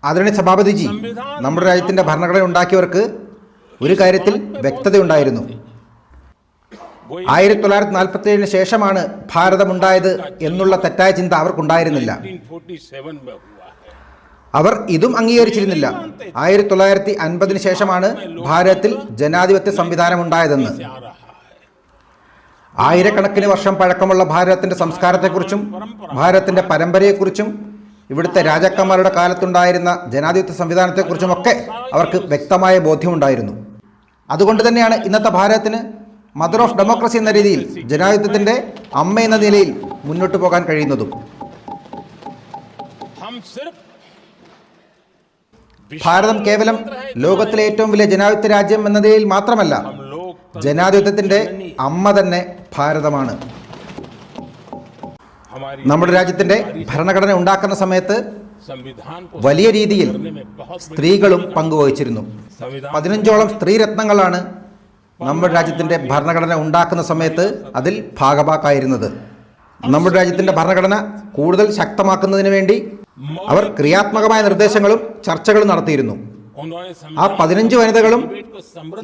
ആദരണീയ സഭാപതിജി, നമ്മുടെ രാജ്യത്തിൻ്റെ ഭരണഘടന ഉണ്ടാക്കിയവർക്ക് ഒരു കാര്യത്തിൽ വ്യക്തതയുണ്ടായിരുന്നു. 1947 ശേഷമാണ് ഭാരതമുണ്ടായത് എന്നുള്ള തെറ്റായ ചിന്ത അവർക്കുണ്ടായിരുന്നില്ല. അവർ ഇതും അംഗീകരിച്ചിരുന്നില്ല. 1950 ശേഷമാണ് ഭാരതത്തിൽ ജനാധിപത്യ സംവിധാനം ഉണ്ടായതെന്ന്. ആയിരക്കണക്കിന് വർഷം പഴക്കമുള്ള ഭാരതത്തിൻ്റെ സംസ്കാരത്തെക്കുറിച്ചും ഭാരതത്തിൻ്റെ പരമ്പരയെക്കുറിച്ചും ഇവിടുത്തെ രാജാക്കന്മാരുടെ കാലത്തുണ്ടായിരുന്ന ജനാധിപത്യ സംവിധാനത്തെക്കുറിച്ചുമൊക്കെ അവർക്ക് വ്യക്തമായ ബോധ്യമുണ്ടായിരുന്നു. അതുകൊണ്ട് തന്നെയാണ് ഇന്നത്തെ ഭാരതത്തിന് മദർ ഓഫ് ഡെമോക്രസി എന്ന രീതിയിൽ ജനാധിപത്യത്തിൻ്റെ അമ്മ എന്ന നിലയിൽ മുന്നോട്ട് പോകാൻ കഴിയുന്നതും. ഭാരതം കേവലം ലോകത്തിലെ ഏറ്റവും വലിയ ജനാധിപത്യ രാജ്യം എന്ന നിലയിൽ മാത്രമല്ല, ജനാധിപത്യത്തിൻ്റെ അമ്മ തന്നെ ഭാരതമാണ്. നമ്മുടെ രാജ്യത്തിൻ്റെ ഭരണഘടന ഉണ്ടാക്കുന്ന സമയത്ത് വലിയ രീതിയിൽ സ്ത്രീകളും പങ്കുവഹിച്ചിരുന്നു. 15ഓളം സ്ത്രീരത്നങ്ങളാണ് നമ്മുടെ രാജ്യത്തിൻ്റെ ഭരണഘടന ഉണ്ടാക്കുന്ന സമയത്ത് അതിൽ ഭാഗഭാക്കായിരുന്നത്. നമ്മുടെ രാജ്യത്തിൻ്റെ ഭരണഘടന കൂടുതൽ ശക്തമാക്കുന്നതിന് വേണ്ടി അവർ ക്രിയാത്മകമായ നിർദ്ദേശങ്ങളും ചർച്ചകളും നടത്തിയിരുന്നു. ആ 15 വനിതകളും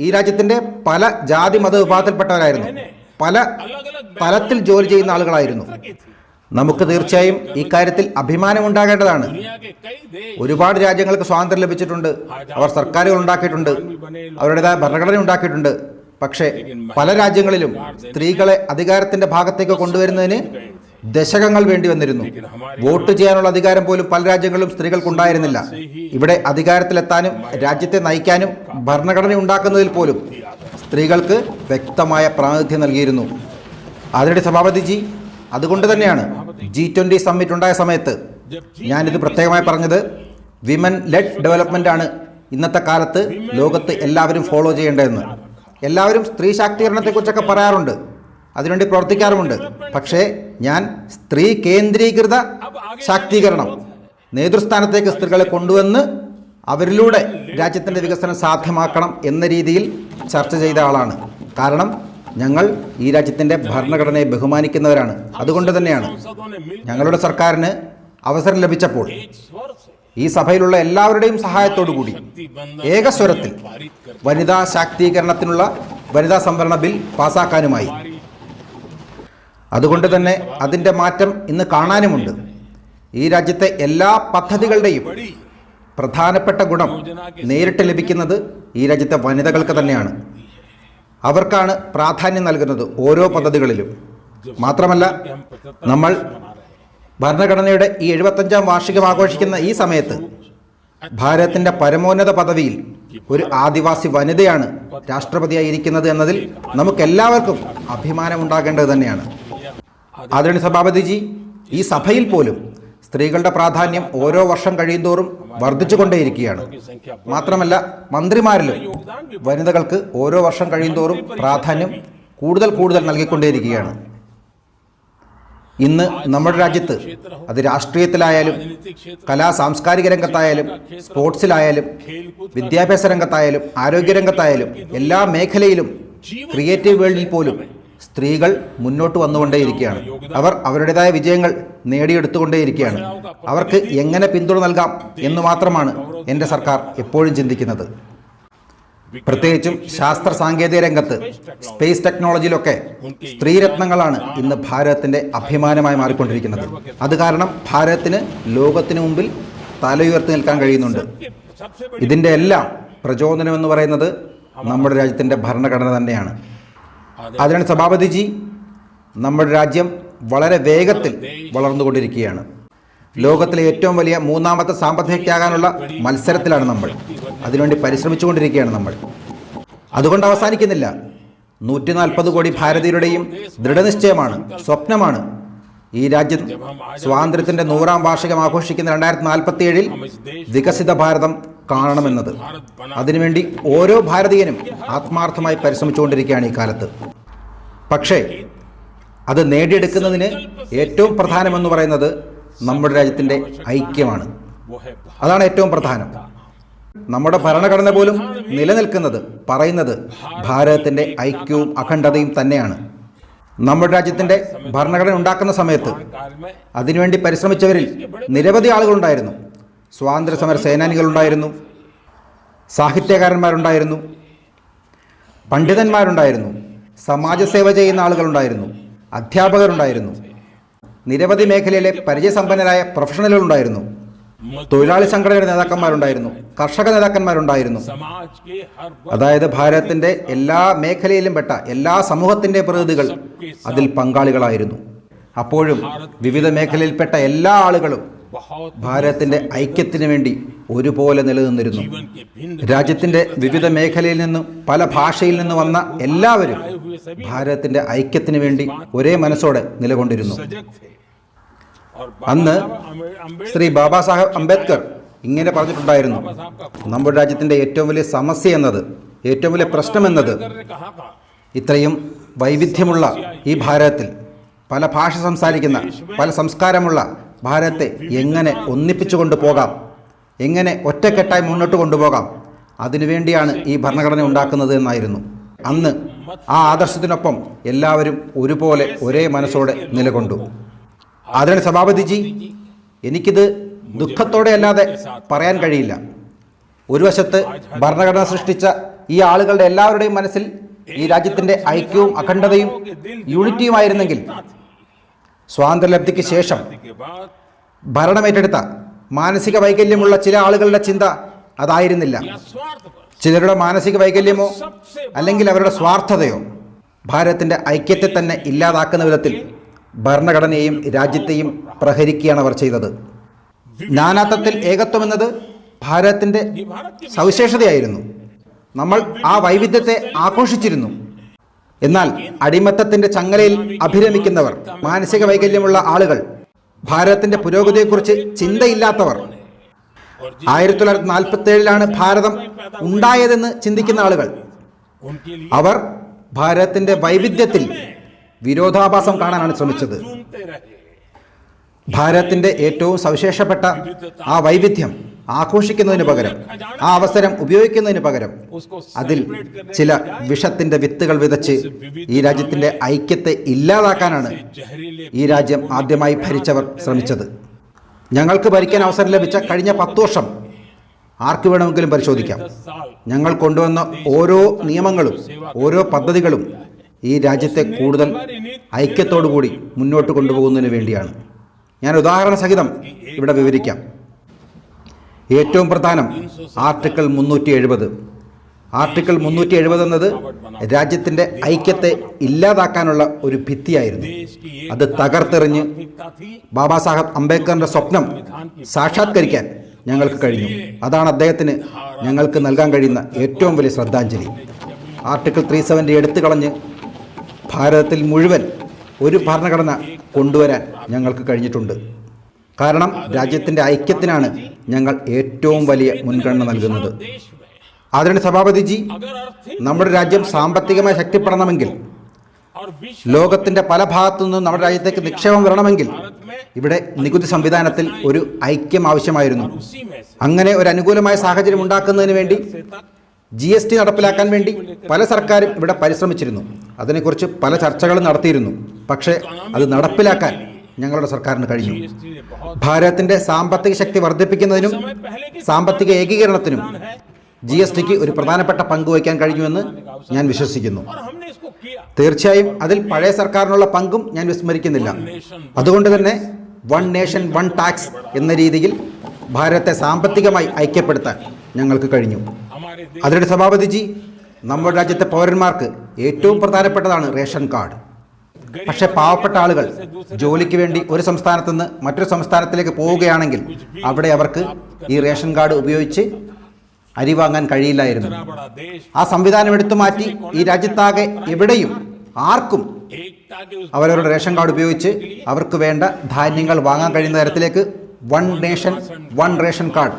ഈ രാജ്യത്തിൻ്റെ പല ജാതി മത വിഭാഗത്തിൽപ്പെട്ടവരായിരുന്നു. പല തലത്തിൽ ജോലി ചെയ്യുന്ന ആളുകളായിരുന്നു. നമുക്ക് തീർച്ചയായും ഈ കാര്യത്തിൽ അഭിമാനമുണ്ടാകേണ്ടതാണ്. ഒരുപാട് രാജ്യങ്ങൾക്ക് സ്വാതന്ത്ര്യം ലഭിച്ചിട്ടുണ്ട്, അവർ സർക്കാരുകൾ ഉണ്ടാക്കിയിട്ടുണ്ട്, അവരുടേതായ ഭരണഘടന ഉണ്ടാക്കിയിട്ടുണ്ട്. പക്ഷേ പല രാജ്യങ്ങളിലും സ്ത്രീകളെ അധികാരത്തിന്റെ ഭാഗത്തേക്ക് കൊണ്ടുവരുന്നതിന് ദശകങ്ങൾ വേണ്ടി വന്നിരുന്നു. വോട്ട് ചെയ്യാനുള്ള അധികാരം പോലും പല രാജ്യങ്ങളിലും സ്ത്രീകൾക്കുണ്ടായിരുന്നില്ല. ഇവിടെ അധികാരത്തിലെത്താനും രാജ്യത്തെ നയിക്കാനും ഭരണഘടന ഉണ്ടാക്കുന്നതിൽ പോലും സ്ത്രീകൾക്ക് വ്യക്തമായ പ്രാതിനിധ്യം നൽകിയിരുന്നു. അതിനിടെ സഭാപതിജി, അതുകൊണ്ട് തന്നെയാണ് G20 സമ്മിറ്റ് ഉണ്ടായ സമയത്ത് ഞാനിത് പ്രത്യേകമായി പറഞ്ഞത്. വിമൻ ലെഡ് ഡെവലപ്മെൻ്റ് ആണ് ഇന്നത്തെ കാലത്ത് ലോകത്ത് എല്ലാവരും ഫോളോ ചെയ്യേണ്ടതെന്ന്. എല്ലാവരും സ്ത്രീ ശാക്തീകരണത്തെക്കുറിച്ചൊക്കെ പറയാറുണ്ട്, അതിനുവേണ്ടി പ്രവർത്തിക്കാറുമുണ്ട്. പക്ഷേ ഞാൻ സ്ത്രീ കേന്ദ്രീകൃത ശാക്തീകരണം, നേതൃസ്ഥാനത്തേക്ക് സ്ത്രീകളെ കൊണ്ടുവന്ന് അവരിലൂടെ രാജ്യത്തിൻ്റെ വികസനം സാധ്യമാക്കണം എന്ന രീതിയിൽ ചർച്ച ചെയ്ത ആളാണ്. കാരണം ഞങ്ങൾ ഈ രാജ്യത്തിൻ്റെ ഭരണഘടനയെ ബഹുമാനിക്കുന്നവരാണ്. അതുകൊണ്ട് തന്നെയാണ് ഞങ്ങളുടെ സർക്കാരിന് അവസരം ലഭിച്ചപ്പോൾ ഈ സഭയിലുള്ള എല്ലാവരുടെയും സഹായത്തോടു കൂടി ഏകസ്വരത്തിൽ വനിതാ ശാക്തീകരണത്തിനുള്ള വനിതാ സംവരണ ബിൽ പാസാക്കാനുമായി. അതുകൊണ്ട് തന്നെ അതിൻ്റെ മാറ്റം ഇന്ന് കാണാനുമുണ്ട്. ഈ രാജ്യത്തെ എല്ലാ പദ്ധതികളുടെയും പ്രധാനപ്പെട്ട ഗുണം നേരിട്ട് ലഭിക്കുന്നത് ഈ രാജ്യത്തെ വനിതകൾക്ക് തന്നെയാണ്. അവർക്കാണ് പ്രാധാന്യം നൽകുന്നത് ഓരോ പദ്ധതികളിലും. മാത്രമല്ല, നമ്മൾ ഭരണഘടനയുടെ ഈ 75ാം വാർഷികം ആഘോഷിക്കുന്ന ഈ സമയത്ത് ഭാരതത്തിൻ്റെ പരമോന്നത പദവിയിൽ ഒരു ആദിവാസി വനിതയാണ് രാഷ്ട്രപതിയായിരിക്കുന്നത് എന്നതിൽ നമുക്കെല്ലാവർക്കും അഭിമാനമുണ്ടാകേണ്ടത് തന്നെയാണ്. ആദരണീയ സഭാപതിജി, ഈ സഭയിൽ പോലും സ്ത്രീകളുടെ പ്രാധാന്യം ഓരോ വർഷം കഴിയുന്തോറും വർദ്ധിച്ചുകൊണ്ടേയിരിക്കുകയാണ്. മാത്രമല്ല, മന്ത്രിമാരിലും വനിതകൾക്ക് ഓരോ വർഷം കഴിയുന്തോറും പ്രാധാന്യം കൂടുതൽ നൽകിക്കൊണ്ടേയിരിക്കുകയാണ്. ഇന്ന് നമ്മുടെ രാജ്യത്ത് അത് രാഷ്ട്രീയത്തിലായാലും സാംസ്കാരിക രംഗത്തായാലും സ്പോർട്സിലായാലും വിദ്യാഭ്യാസ രംഗത്തായാലും ആരോഗ്യരംഗത്തായാലും എല്ലാ മേഖലയിലും ക്രിയേറ്റീവ് വേൾഡിൽ പോലും സ്ത്രീകൾ മുന്നോട്ട് വന്നുകൊണ്ടേയിരിക്കുകയാണ്. അവർ അവരുടേതായ വിജയങ്ങൾ നേടിയെടുത്തുകൊണ്ടേയിരിക്കുകയാണ്. അവർക്ക് എങ്ങനെ പിന്തുണ നൽകാം എന്ന് മാത്രമാണ് എൻ്റെ സർക്കാർ എപ്പോഴും ചിന്തിക്കുന്നത്. പ്രത്യേകിച്ചും ശാസ്ത്ര സാങ്കേതിക രംഗത്ത്, സ്പേസ് ടെക്നോളജിയിലൊക്കെ സ്ത്രീരത്നങ്ങളാണ് ഇന്ന് ഭാരതത്തിൻ്റെ അഭിമാനമായി മാറിക്കൊണ്ടിരിക്കുന്നത്. അത് കാരണം ഭാരതത്തിന് ലോകത്തിന് മുമ്പിൽ തലയുയർത്തി നിൽക്കാൻ കഴിയുന്നുണ്ട്. ഇതിൻ്റെ എല്ലാം പ്രചോദനം എന്ന് പറയുന്നത് നമ്മുടെ രാജ്യത്തിൻ്റെ ഭരണഘടന തന്നെയാണ്. അതിനാണ് സഭാപതിജി, നമ്മുടെ രാജ്യം വളരെ വേഗത്തിൽ വളർന്നുകൊണ്ടിരിക്കുകയാണ്. ലോകത്തിലെ ഏറ്റവും വലിയ 3ാമത്തെ സാമ്പത്തിക ശക്തിയാകാനുള്ള മത്സരത്തിലാണ് നമ്മൾ. അതിനുവേണ്ടി പരിശ്രമിച്ചുകൊണ്ടിരിക്കുകയാണ് നമ്മൾ. അതുകൊണ്ട് അവസാനിക്കുന്നില്ല. 140 കോടി ഭാരതീയരുടെയും ദൃഢനിശ്ചയമാണ്, സ്വപ്നമാണ് ഈ രാജ്യം സ്വാതന്ത്ര്യത്തിൻ്റെ 100ാം വാർഷികം ആഘോഷിക്കുന്ന 2047 വികസിത ഭാരതം കാണണമെന്നത്. അതിനുവേണ്ടി ഓരോ ഭാരതീയനും ആത്മാർത്ഥമായി പരിശ്രമിച്ചുകൊണ്ടിരിക്കുകയാണ് ഈ കാലത്ത്. പക്ഷേ അത് നേടിയെടുക്കുന്നതിന് ഏറ്റവും പ്രധാനമെന്ന് പറയുന്നത് നമ്മുടെ രാജ്യത്തിൻ്റെ ഐക്യമാണ്. അതാണ് ഏറ്റവും പ്രധാനം. നമ്മുടെ ഭരണഘടന പോലും നിലനിൽക്കുന്നത്, പറയുന്നത് ഭാരതത്തിൻ്റെ ഐക്യവും അഖണ്ഡതയും തന്നെയാണ്. നമ്മുടെ രാജ്യത്തിൻ്റെ ഭരണഘടന ഉണ്ടാക്കുന്ന സമയത്ത് അതിനുവേണ്ടി പരിശ്രമിച്ചവരിൽ നിരവധി ആളുകളുണ്ടായിരുന്നു. സ്വാതന്ത്ര്യസമര സേനാനികളുണ്ടായിരുന്നു, സാഹിത്യകാരന്മാരുണ്ടായിരുന്നു, പണ്ഡിതന്മാരുണ്ടായിരുന്നു, സമാജസേവ ചെയ്യുന്ന ആളുകളുണ്ടായിരുന്നു, അധ്യാപകരുണ്ടായിരുന്നു, നിരവധി മേഖലയിലെ പരിചയസമ്പന്നരായ പ്രൊഫഷണലുകളുണ്ടായിരുന്നു, തൊഴിലാളി സംഘടനയുടെ നേതാക്കന്മാരുണ്ടായിരുന്നു, കർഷക നേതാക്കന്മാരുണ്ടായിരുന്നു. അതായത് ഭാരതത്തിന്റെ എല്ലാ മേഖലയിലും പെട്ട എല്ലാ സമൂഹത്തിന്റെ പ്രതിനിധികൾ അതിൽ പങ്കാളികളായിരുന്നു. അപ്പോഴും വിവിധ മേഖലയിൽപ്പെട്ട എല്ലാ ആളുകളും ഭാരതത്തിന്റെ ഐക്യത്തിന് വേണ്ടി ഒരുപോലെ നിലനിന്നിരുന്നു. രാജ്യത്തിന്റെ വിവിധ മേഖലയിൽ നിന്നും പല ഭാഷയിൽ നിന്ന് വന്ന എല്ലാവരും ഭാരതത്തിന്റെ ഐക്യത്തിന് വേണ്ടി ഒരേ മനസ്സോടെ നിലകൊണ്ടിരുന്നു. അന്ന് ശ്രീ ബാബാ സാഹേബ് അംബേദ്കർ ഇങ്ങനെ പറഞ്ഞിട്ടുണ്ടായിരുന്നു, നമ്മുടെ രാജ്യത്തിന്റെ ഏറ്റവും വലിയ സമസ്യ എന്നത്, ഏറ്റവും വലിയ പ്രശ്നമെന്നത്, ഇത്രയും വൈവിധ്യമുള്ള ഈ ഭാരതത്തിൽ പല ഭാഷ സംസാരിക്കുന്ന, പല സംസ്കാരമുള്ള ഭാരതത്തെ എങ്ങനെ ഒന്നിപ്പിച്ചു കൊണ്ടുപോകാം, എങ്ങനെ ഒറ്റക്കെട്ടായി മുന്നോട്ട് കൊണ്ടുപോകാം, അതിനുവേണ്ടിയാണ് ഈ ഭരണഘടന ഉണ്ടാക്കുന്നത് എന്നായിരുന്നു. അന്ന് ആ ആദർശത്തിനൊപ്പം എല്ലാവരും ഒരുപോലെ ഒരേ മനസ്സോടെ നിലകൊണ്ടു. ആദരണീയ സഭാപതിജി, എനിക്കിത് ദുഃഖത്തോടെ അല്ലാതെ പറയാൻ കഴിയില്ല. ഒരു വശത്ത് ഭരണഘടന സൃഷ്ടിച്ച ഈ ആളുകളുടെ എല്ലാവരുടെയും മനസ്സിൽ ഈ രാജ്യത്തിൻ്റെ ഐക്യവും അഖണ്ഡതയും യൂണിറ്റിയുമായിരുന്നെങ്കിൽ സ്വാതന്ത്ര്യലബ്ധിക്ക് ശേഷം ഭരണമേറ്റെടുത്ത മാനസിക വൈകല്യമുള്ള ചില ആളുകളുടെ ചിന്ത അതായിരുന്നില്ല. ചിലരുടെ മാനസിക വൈകല്യമോ അല്ലെങ്കിൽ അവരുടെ സ്വാർത്ഥതയോ ഭാരതത്തിൻ്റെ ഐക്യത്തെ തന്നെ ഇല്ലാതാക്കുന്ന വിധത്തിൽ ഭരണഘടനയെയും രാജ്യത്തെയും പ്രഹരിക്കുകയാണ് അവർ ചെയ്തത്. നാനാത്വത്തിൽ ഏകത്വം എന്നത് ഭാരതത്തിൻ്റെ സവിശേഷതയായിരുന്നു. നമ്മൾ ആ വൈവിധ്യത്തെ ആഘോഷിച്ചിരുന്നു. എന്നാൽ അടിമത്തത്തിൻ്റെ ചങ്ങലയിൽ അഭിരമിക്കുന്നവർ, മാനസിക വൈകല്യമുള്ള ആളുകൾ, ഭാരതത്തിൻ്റെ പുരോഗതിയെക്കുറിച്ച് ചിന്തയില്ലാത്തവർ, 1947 ഭാരതം ഉണ്ടായതെന്ന് ചിന്തിക്കുന്ന ആളുകൾ, അവർ ഭാരതത്തിൻ്റെ വൈവിധ്യത്തിൽ വിരോധാഭാസം കാണാനാണ് ശ്രമിച്ചത്. ഭാരതത്തിൻ്റെ ഏറ്റവും സവിശേഷപ്പെട്ട ആ വൈവിധ്യം ആഘോഷിക്കുന്നതിന് പകരം, ആ അവസരം ഉപയോഗിക്കുന്നതിന് പകരം അതിൽ ചില വിഷത്തിൻ്റെ വിത്തുകൾ വിതച്ച് ഈ രാജ്യത്തിൻ്റെ ഐക്യത്തെ ഇല്ലാതാക്കാനാണ് ഈ രാജ്യം ആദ്യമായി ഭരിച്ചവർ ശ്രമിച്ചത്. ഞങ്ങൾക്ക് ഭരിക്കാൻ അവസരം ലഭിച്ച കഴിഞ്ഞ 10 വർഷം ആർക്ക് വേണമെങ്കിലും പരിശോധിക്കാം. ഞങ്ങൾ കൊണ്ടുവന്ന ഓരോ നിയമങ്ങളും ഓരോ പദ്ധതികളും ഈ രാജ്യത്തെ കൂടുതൽ ഐക്യത്തോടുകൂടി മുന്നോട്ട് കൊണ്ടുപോകുന്നതിന് വേണ്ടിയാണ്. ഞാൻ ഉദാഹരണ സഹിതം ഇവിടെ വിവരിക്കാം. ഏറ്റവും പ്രധാനം ആർട്ടിക്കിൾ 370. ആർട്ടിക്കിൾ 370 എന്നത് രാജ്യത്തിൻ്റെ ഐക്യത്തെ ഇല്ലാതാക്കാനുള്ള ഒരു ഭിത്തിയായിരുന്നു. അത് തകർത്തെറിഞ്ഞ് ബാബാ സാഹേബ് അംബേദ്കറിൻ്റെ സ്വപ്നം സാക്ഷാത്കരിക്കാൻ ഞങ്ങൾക്ക് കഴിഞ്ഞു. അതാണ് അദ്ദേഹത്തിന് ഞങ്ങൾക്ക് നൽകാൻ കഴിയുന്ന ഏറ്റവും വലിയ ശ്രദ്ധാഞ്ജലി. ആർട്ടിക്കിൾ 370 എടുത്തു കളഞ്ഞ് ഭാരതത്തിൽ മുഴുവൻ ഒരു ഭരണഘടന കൊണ്ടുവരാൻ ഞങ്ങൾക്ക് കഴിഞ്ഞിട്ടുണ്ട്. കാരണം രാജ്യത്തിൻ്റെ ഐക്യത്തിനാണ് ഞങ്ങൾ ഏറ്റവും വലിയ മുൻഗണന നൽകുന്നത്. ആദരണീയ സഭാപതിജി, നമ്മുടെ രാജ്യം സാമ്പത്തികമായി ശക്തിപ്പെടണമെങ്കിൽ, ലോകത്തിൻ്റെ പല ഭാഗത്തു നിന്നും നമ്മുടെ രാജ്യത്തേക്ക് നിക്ഷേപം വരണമെങ്കിൽ ഇവിടെ നികുതി സംവിധാനത്തിൽ ഒരു ഐക്യം ആവശ്യമായിരുന്നു. അങ്ങനെ ഒരു അനുകൂലമായ സാഹചര്യം ഉണ്ടാക്കുന്നതിന് വേണ്ടി GST നടപ്പിലാക്കാൻ വേണ്ടി പല സർക്കാരും ഇവിടെ പരിശ്രമിച്ചിരുന്നു. അതിനെക്കുറിച്ച് പല ചർച്ചകളും നടത്തിയിരുന്നു. പക്ഷേ അത് നടപ്പിലാക്കാൻ ഞങ്ങളുടെ സർക്കാരിന് കഴിഞ്ഞു. ഭാരതത്തിൻ്റെ സാമ്പത്തിക ശക്തി വർദ്ധിപ്പിക്കുന്നതിനും സാമ്പത്തിക ഏകീകരണത്തിനും GSTക്ക് ഒരു പ്രധാനപ്പെട്ട പങ്ക് വഹിക്കാൻ കഴിഞ്ഞുവെന്ന് ഞാൻ വിശ്വസിക്കുന്നു. തീർച്ചയായും അതിൽ പഴയ സർക്കാരിനുള്ള പങ്കും ഞാൻ വിസ്മരിക്കുന്നില്ല. അതുകൊണ്ട് തന്നെ വൺ നേഷൻ വൺ ടാക്സ് എന്ന രീതിയിൽ ഭാരതത്തെ സാമ്പത്തികമായി ഐക്യപ്പെടുത്താൻ ഞങ്ങൾക്ക് കഴിഞ്ഞു. അതിന്റെ സഭാപതിജി, നമ്മുടെ രാജ്യത്തെ പൗരന്മാർക്ക് ഏറ്റവും പ്രധാനപ്പെട്ടതാണ് റേഷൻ കാർഡ്. പക്ഷേ പാവപ്പെട്ട ആളുകൾ ജോലിക്ക് വേണ്ടി ഒരു സംസ്ഥാനത്ത് നിന്ന് മറ്റൊരു സംസ്ഥാനത്തിലേക്ക് പോവുകയാണെങ്കിൽ അവിടെ അവർക്ക് ഈ റേഷൻ കാർഡ് ഉപയോഗിച്ച് അരി വാങ്ങാൻ കഴിയില്ലായിരുന്നു. ആ സംവിധാനം എടുത്തു മാറ്റി ഈ രാജ്യത്താകെ എവിടെയും ആർക്കും അവരവരുടെ റേഷൻ കാർഡ് ഉപയോഗിച്ച് അവർക്ക് വേണ്ട ധാന്യങ്ങൾ വാങ്ങാൻ കഴിയുന്ന തരത്തിലേക്ക് one nation one ration card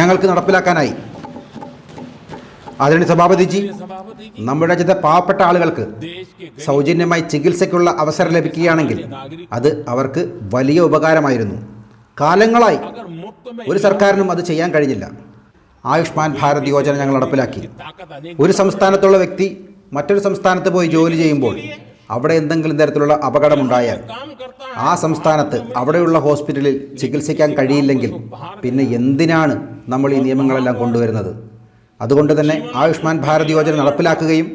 ഞങ്ങൾക്ക് നടപ്പിലാക്കാനായി. ആദരണീയ സഭാപതിജി, നമ്മുടെ രാജ്യത്തെ പാവപ്പെട്ട ആളുകൾക്ക് സൗജന്യമായി ചികിത്സയ്ക്കുള്ള അവസരം ലഭിക്കുകയാണെങ്കിൽ അത് അവർക്ക് വലിയ ഉപകാരമായിരുന്നു. കാലങ്ങളായി ഒരു സർക്കാരിനും അത് ചെയ്യാൻ കഴിഞ്ഞില്ല. ആയുഷ്മാൻ ഭാരത് യോജന ഞങ്ങൾ നടപ്പിലാക്കി. ഒരു സംസ്ഥാനത്തുള്ള വ്യക്തി മറ്റൊരു സംസ്ഥാനത്ത് പോയി ജോലി ചെയ്യുമ്പോൾ അവിടെ എന്തെങ്കിലും തരത്തിലുള്ള അപകടമുണ്ടായാൽ ആ സംസ്ഥാനത്ത് അവിടെയുള്ള ഹോസ്പിറ്റലിൽ ചികിത്സിക്കാൻ കഴിയില്ലെങ്കിൽ പിന്നെ എന്തിനാണ് നമ്മൾ ഈ നിയമങ്ങളെല്ലാം കൊണ്ടുവരുന്നത്? അതുകൊണ്ട് തന്നെ ആയുഷ്മാൻ ഭാരത് യോജന നടപ്പിലാക്കുകയും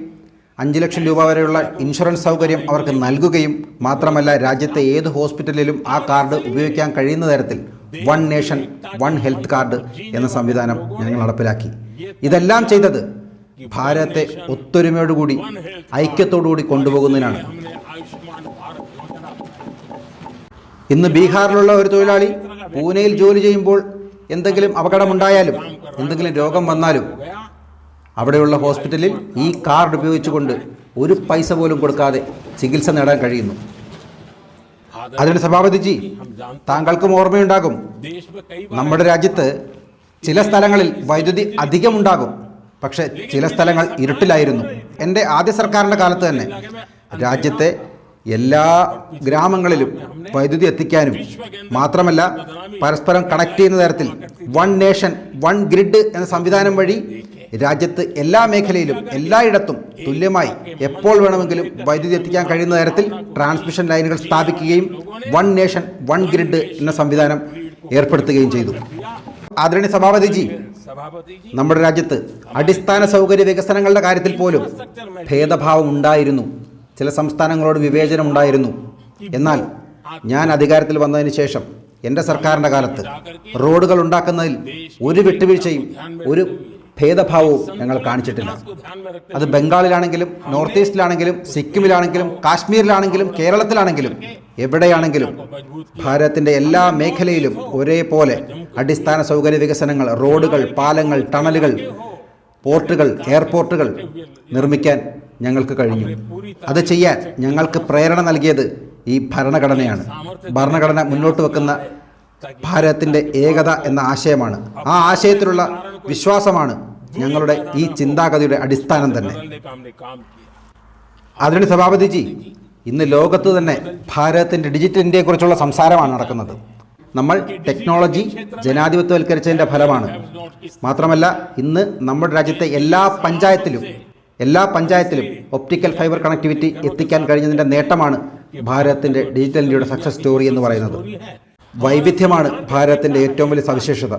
5 ലക്ഷം രൂപ വരെയുള്ള ഇൻഷുറൻസ് സൗകര്യം അവർക്ക് നൽകുകയും മാത്രമല്ല രാജ്യത്തെ ഏത് ഹോസ്പിറ്റലിലും ആ കാർഡ് ഉപയോഗിക്കാൻ കഴിയുന്ന തരത്തിൽ one nation one health card എന്ന സംവിധാനം ഞങ്ങൾ നടപ്പിലാക്കി. ഇതെല്ലാം ചെയ്തത് ഭാരതത്തെ ഒത്തൊരുമയോടുകൂടി ഐക്യത്തോടുകൂടി കൊണ്ടുപോകുന്നതിനാണ്. ഇന്ന് ബീഹാറിലുള്ള ഒരു തൊഴിലാളി പൂനെയിൽ ജോലി ചെയ്യുമ്പോൾ എന്തെങ്കിലും അപകടമുണ്ടായാലും എന്തെങ്കിലും രോഗം വന്നാലും അവിടെയുള്ള ഹോസ്പിറ്റലിൽ ഈ കാർഡ് ഉപയോഗിച്ചുകൊണ്ട് ഒരു പൈസ പോലും കൊടുക്കാതെ ചികിത്സ നേടാൻ കഴിയുന്നു. അതിന് സഭാപതിജി, താങ്കൾക്കും ഓർമ്മയുണ്ടാകും, നമ്മുടെ രാജ്യത്ത് ചില സ്ഥലങ്ങളിൽ വൈദ്യുതി അധികമുണ്ടാകും, പക്ഷേ ചില സ്ഥലങ്ങൾ ഇരുട്ടിലായിരുന്നു. എൻ്റെ ആദ്യ സർക്കാരിൻ്റെ കാലത്ത് തന്നെ രാജ്യത്തെ എല്ലാ ഗ്രാമങ്ങളിലും വൈദ്യുതി എത്തിക്കാനും മാത്രമല്ല പരസ്പരം കണക്ട് ചെയ്യുന്ന തരത്തിൽ വൺ നേഷൻ വൺ ഗ്രിഡ് എന്ന സംവിധാനം വഴി രാജ്യത്ത് എല്ലാ മേഖലയിലും എല്ലായിടത്തും തുല്യമായി എപ്പോൾ വേണമെങ്കിലും വൈദ്യുതി എത്തിക്കാൻ കഴിയുന്ന തരത്തിൽ ട്രാൻസ്മിഷൻ ലൈനുകൾ സ്ഥാപിക്കുകയും വൺ നേഷൻ വൺ ഗ്രിഡ് എന്ന സംവിധാനം ഏർപ്പെടുത്തുകയും ചെയ്തു. ആദരണീയ സഭാപതിജി, നമ്മുടെ രാജ്യത്ത് അടിസ്ഥാന സൗകര്യ വികസനങ്ങളുടെ കാര്യത്തിൽ പോലും ഭേദഭാവം ഉണ്ടായിരുന്നു. ചില സംസ്ഥാനങ്ങളോട് വിവേചനം ഉണ്ടായിരുന്നു. എന്നാൽ ഞാൻ അധികാരത്തിൽ വന്നതിന് ശേഷം എൻ്റെ സർക്കാരിൻ്റെ കാലത്ത് റോഡുകൾ ഉണ്ടാക്കുന്നതിൽ ഒരു വിട്ടുവീഴ്ചയും ഒരു ഭേദഭാവവും ഞങ്ങൾ കാണിച്ചിട്ടില്ല. അത് ബംഗാളിലാണെങ്കിലും നോർത്ത് ഈസ്റ്റിലാണെങ്കിലും സിക്കിമിലാണെങ്കിലും കാശ്മീരിലാണെങ്കിലും കേരളത്തിലാണെങ്കിലും എവിടെയാണെങ്കിലും ഭാരതത്തിൻ്റെ എല്ലാ മേഖലയിലും ഒരേപോലെ അടിസ്ഥാന സൗകര്യ വികസനങ്ങൾ, റോഡുകൾ, പാലങ്ങൾ, ടണലുകൾ, പോർട്ടുകൾ, എയർപോർട്ടുകൾ നിർമ്മിക്കാൻ ഞങ്ങൾക്ക് കഴിഞ്ഞു. അത് ചെയ്യാൻ ഞങ്ങൾക്ക് പ്രേരണ നൽകിയത് ഈ ഭരണഘടനയാണ്. ഭരണഘടന മുന്നോട്ട് വെക്കുന്ന ഭാരതത്തിൻ്റെ ഏകത എന്ന ആശയമാണ്. ആ ആശയത്തിലുള്ള വിശ്വാസമാണ് ഞങ്ങളുടെ ഈ ചിന്താഗതിയുടെ അടിസ്ഥാനം തന്നെ. അതിന് സഭാപതിജി, ഇന്ന് ലോകത്ത് തന്നെ ഭാരതത്തിൻ്റെ ഡിജിറ്റൽ ഇന്ത്യയെക്കുറിച്ചുള്ള സംസാരമാണ് നടക്കുന്നത്. നമ്മൾ ടെക്നോളജി ജനാധിപത്യവൽക്കരിച്ചതിൻ്റെ ഫലമാണ്. മാത്രമല്ല ഇന്ന് നമ്മുടെ രാജ്യത്തെ എല്ലാ പഞ്ചായത്തിലും ഒപ്റ്റിക്കൽ ഫൈബർ കണക്ടിവിറ്റി എത്തിക്കാൻ കഴിഞ്ഞതിൻ്റെ നേട്ടമാണ് ഭാരതത്തിൻ്റെ ഡിജിറ്റൽ ഇന്ത്യയുടെ സക്സസ് സ്റ്റോറി എന്ന് പറയുന്നത്. വൈവിധ്യമാണ് ഭാരതത്തിൻ്റെ ഏറ്റവും വലിയ സവിശേഷത.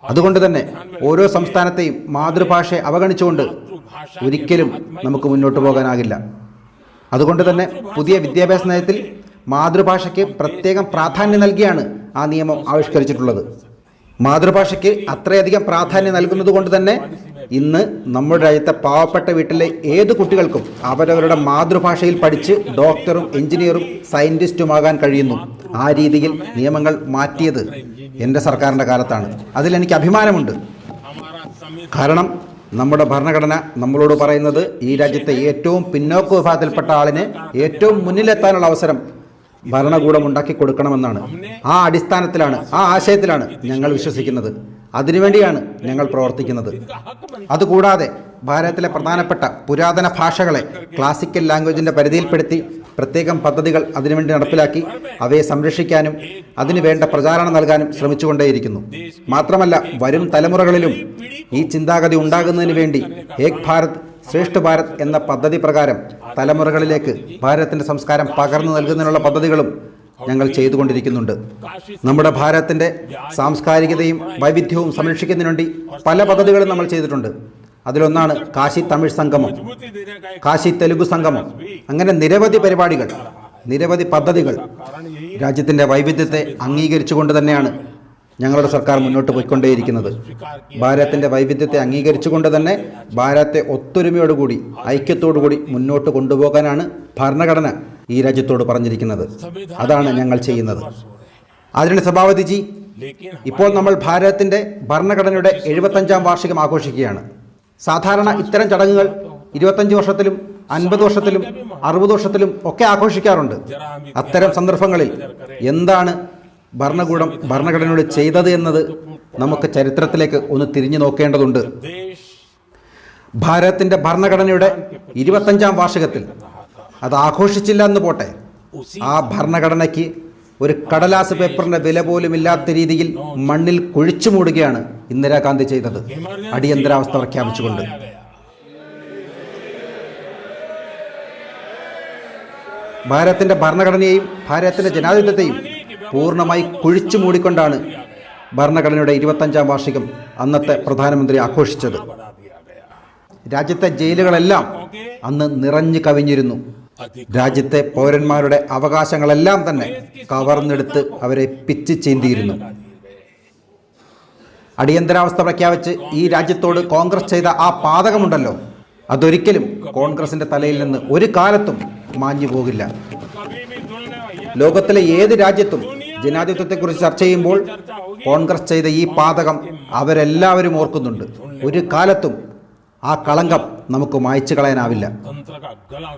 അതുകൊണ്ട് തന്നെ ഓരോ സംസ്ഥാനത്തെയും മാതൃഭാഷയെ അവഗണിച്ചുകൊണ്ട് ഒരിക്കലും നമുക്ക് മുന്നോട്ട് പോകാനാകില്ല. അതുകൊണ്ട് തന്നെ പുതിയ വിദ്യാഭ്യാസ നയത്തിൽ മാതൃഭാഷയ്ക്ക് പ്രത്യേകം പ്രാധാന്യം നൽകിയാണ് ആ നിയമം ആവിഷ്കരിച്ചിട്ടുള്ളത്. മാതൃഭാഷയ്ക്ക് അത്രയധികം പ്രാധാന്യം നൽകുന്നത് കൊണ്ട് തന്നെ ഇന്ന് നമ്മുടെ രാജ്യത്തെ പാവപ്പെട്ട വീട്ടിലെ ഏത് കുട്ടികൾക്കും അവരവരുടെ മാതൃഭാഷയിൽ പഠിച്ച് ഡോക്ടറും എഞ്ചിനീയറും സയൻറ്റിസ്റ്റുമാകാൻ കഴിയുന്നു. ആ രീതിയിൽ നിയമങ്ങൾ മാറ്റിയത് എൻ്റെ സർക്കാരിൻ്റെ കാലത്താണ്. അതിലെനിക്ക് അഭിമാനമുണ്ട്. കാരണം നമ്മുടെ ഭരണഘടന നമ്മളോട് പറയുന്നത് ഈ രാജ്യത്തെ ഏറ്റവും പിന്നോക്ക വിഭാഗത്തിൽപ്പെട്ട ആളിന് ഏറ്റവും മുന്നിലെത്താനുള്ള അവസരം ഭരണകൂടം ഉണ്ടാക്കി കൊടുക്കണമെന്നാണ്. ആ അടിസ്ഥാനത്തിലാണ്, ആ ആശയത്തിലാണ് ഞങ്ങൾ വിശ്വസിക്കുന്നത്. അതിനുവേണ്ടിയാണ് ഞങ്ങൾ പ്രവർത്തിക്കുന്നത്. അതുകൂടാതെ ഭാരതത്തിലെ പ്രധാനപ്പെട്ട പുരാതന ഭാഷകളെ ക്ലാസിക്കൽ ലാംഗ്വേജിൻ്റെ പരിധിയിൽപ്പെടുത്തി പ്രത്യേകം പദ്ധതികൾ അതിനുവേണ്ടി നടപ്പിലാക്കി അവയെ സംരക്ഷിക്കാനും അതിനു വേണ്ട പ്രചാരണം നൽകാനും ശ്രമിച്ചുകൊണ്ടേയിരിക്കുന്നു. മാത്രമല്ല വരും തലമുറകളിലും ഈ ചിന്താഗതി ഉണ്ടാകുന്നതിന് വേണ്ടി ഏക് ഭാരത് ശ്രേഷ്ഠ ഭാരത് എന്ന പദ്ധതി പ്രകാരം തലമുറകളിലേക്ക് ഭാരതത്തിൻ്റെ സംസ്കാരം പകർന്നു നൽകുന്നതിനുള്ള പദ്ധതികളും ഞങ്ങൾ ചെയ്തുകൊണ്ടിരിക്കുന്നുണ്ട്. നമ്മുടെ ഭാരതത്തിൻ്റെ സാംസ്കാരികതയും വൈവിധ്യവും സംരക്ഷിക്കുന്നതിന് വേണ്ടി പല പദ്ധതികളും നമ്മൾ ചെയ്തിട്ടുണ്ട്. അതിലൊന്നാണ് കാശി തമിഴ് സംഗമം, കാശി തെലുഗു സംഗമം. അങ്ങനെ നിരവധി പരിപാടികൾ, നിരവധി പദ്ധതികൾ രാജ്യത്തിൻ്റെ വൈവിധ്യത്തെ അംഗീകരിച്ചുകൊണ്ട് തന്നെയാണ് ഞങ്ങളുടെ സർക്കാർ മുന്നോട്ട് പോയിക്കൊണ്ടേയിരിക്കുന്നത്. ഭാരതത്തിൻ്റെ വൈവിധ്യത്തെ അംഗീകരിച്ചുകൊണ്ട് തന്നെ ഭാരതത്തെ ഒത്തൊരുമയോടുകൂടി ഐക്യത്തോടുകൂടി മുന്നോട്ട് കൊണ്ടുപോകാനാണ് ഭരണഘടന ഈ രാജ്യത്തോട് പറഞ്ഞിരിക്കുന്നത്. അതാണ് ഞങ്ങൾ ചെയ്യുന്നത്. അതിന് സഭാപതിജി, ഇപ്പോൾ നമ്മൾ ഭാരതത്തിൻ്റെ ഭരണഘടനയുടെ 75-ാം വാർഷികം ആഘോഷിക്കുകയാണ്. സാധാരണ ഇത്തരം ചടങ്ങുകൾ 25 വർഷത്തിലും 50 വർഷത്തിലും 60 വർഷത്തിലും ഒക്കെ ആഘോഷിക്കാറുണ്ട്. അത്തരം സന്ദർഭങ്ങളിൽ എന്താണ് ഭരണകൂടം ഭരണഘടനയോട് ചെയ്തത് എന്നത് നമുക്ക് ചരിത്രത്തിലേക്ക് ഒന്ന് തിരിഞ്ഞു നോക്കേണ്ടതുണ്ട്. ഭാരതത്തിൻ്റെ ഭരണഘടനയുടെ 25-ാം വാർഷികത്തിൽ അത് ആഘോഷിച്ചില്ല എന്ന് പോട്ടെ, ആ ഭരണഘടനയ്ക്ക് ഒരു കടലാസ് പേപ്പറിൻ്റെ വില പോലും ഇല്ലാത്ത രീതിയിൽ മണ്ണിൽ കുഴിച്ചു മൂടുകയാണ് ഇന്ദിരാഗാന്ധി ചെയ്തത്, അടിയന്തരാവസ്ഥ പ്രഖ്യാപിച്ചുകൊണ്ട്. ഭാരതത്തിൻ്റെ ഭരണഘടനയെയും ഭാരതത്തിൻ്റെ ജനാധിപത്യത്തെയും പൂർണ്ണമായി കുഴിച്ചു മൂടിക്കൊണ്ടാണ് ഭരണഘടനയുടെ 25-ാം വാർഷികം അന്നത്തെ പ്രധാനമന്ത്രി ആഘോഷിച്ചത്. രാജ്യത്തെ ജയിലുകളെല്ലാം അന്ന് നിറഞ്ഞു കവിഞ്ഞിരുന്നു. രാജ്യത്തെ പൗരന്മാരുടെ അവകാശങ്ങളെല്ലാം തന്നെ കവർന്നെടുത്ത് അവരെ പിച്ച് ചീന്തിയിരുന്നു. അടിയന്തരാവസ്ഥ പ്രഖ്യാപിച്ച് ഈ രാജ്യത്തോട് കോൺഗ്രസ് ചെയ്ത ആ പാതകമുണ്ടല്ലോ, അതൊരിക്കലും കോൺഗ്രസിന്റെ തലയിൽ നിന്ന് ഒരു കാലത്തും മാഞ്ഞു പോകില്ല. ലോകത്തിലെ ഏത് രാജ്യത്തും ജനാധിപത്യത്തെക്കുറിച്ച് ചർച്ച ചെയ്യുമ്പോൾ കോൺഗ്രസ് ചെയ്ത ഈ പാതകം അവരെല്ലാവരും ഓർക്കുന്നുണ്ട്. ഒരു കാലത്തും ആ കളങ്കം നമുക്ക് മായ്ച്ചു കളയാനാവില്ല.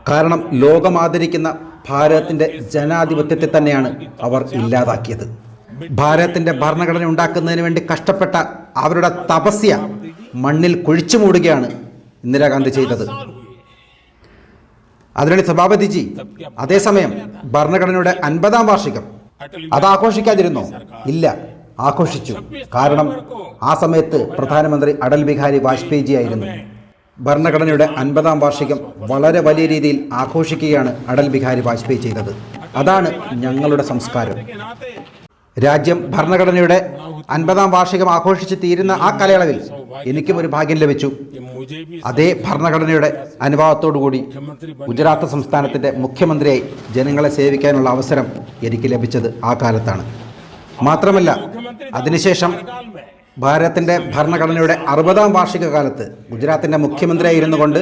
കാരണം ലോകം ആദരിക്കുന്ന ഭാരതത്തിൻ്റെ ജനാധിപത്യത്തെ തന്നെയാണ് അവർ ഇല്ലാതാക്കിയത്. ഭാരതത്തിൻ്റെ ഭരണഘടന ഉണ്ടാക്കുന്നതിന് വേണ്ടി കഷ്ടപ്പെട്ട അവരുടെ തപസ്യ മണ്ണിൽ കുഴിച്ചു മൂടുകയാണ് ഇന്ദിരാഗാന്ധി ചെയ്തത്. അതിനാണ് സഭാപതിജി അതേസമയം ഭരണഘടനയുടെ 50-ാം വാർഷികം അത് ആഘോഷിക്കാതിരുന്നോ? ഇല്ല, ആഘോഷിച്ചു. കാരണം ആ സമയത്ത് പ്രധാനമന്ത്രി അടൽ ബിഹാരി വാജ്പേയി ആയിരുന്നു. ഭരണഘടനയുടെ 50-ാം വാർഷികം വളരെ വലിയ രീതിയിൽ ആഘോഷിക്കുകയാണ് അടൽ ബിഹാരി വാജ്പേയി ചെയ്തത്. അതാണ് ഞങ്ങളുടെ സംസ്കാരം. രാജ്യം ഭരണഘടനയുടെ 50-ാം വാർഷികം ആഘോഷിച്ച് തീരുന്ന ആ കാലയളവിൽ എനിക്കും ഒരു ഭാഗ്യം ലഭിച്ചു. അതേ ഭരണഘടനയുടെ അനുഭവത്തോടുകൂടി ഗുജറാത്ത് സംസ്ഥാനത്തിൻ്റെ മുഖ്യമന്ത്രിയായി ജനങ്ങളെ സേവിക്കാനുള്ള അവസരം എനിക്ക് ലഭിച്ചത് ആ കാലത്താണ്. മാത്രമല്ല, അതിനുശേഷം ഭാരതത്തിൻ്റെ ഭരണഘടനയുടെ 60-ാം വാർഷിക കാലത്ത് ഗുജറാത്തിൻ്റെ മുഖ്യമന്ത്രിയായിരുന്നു കൊണ്ട്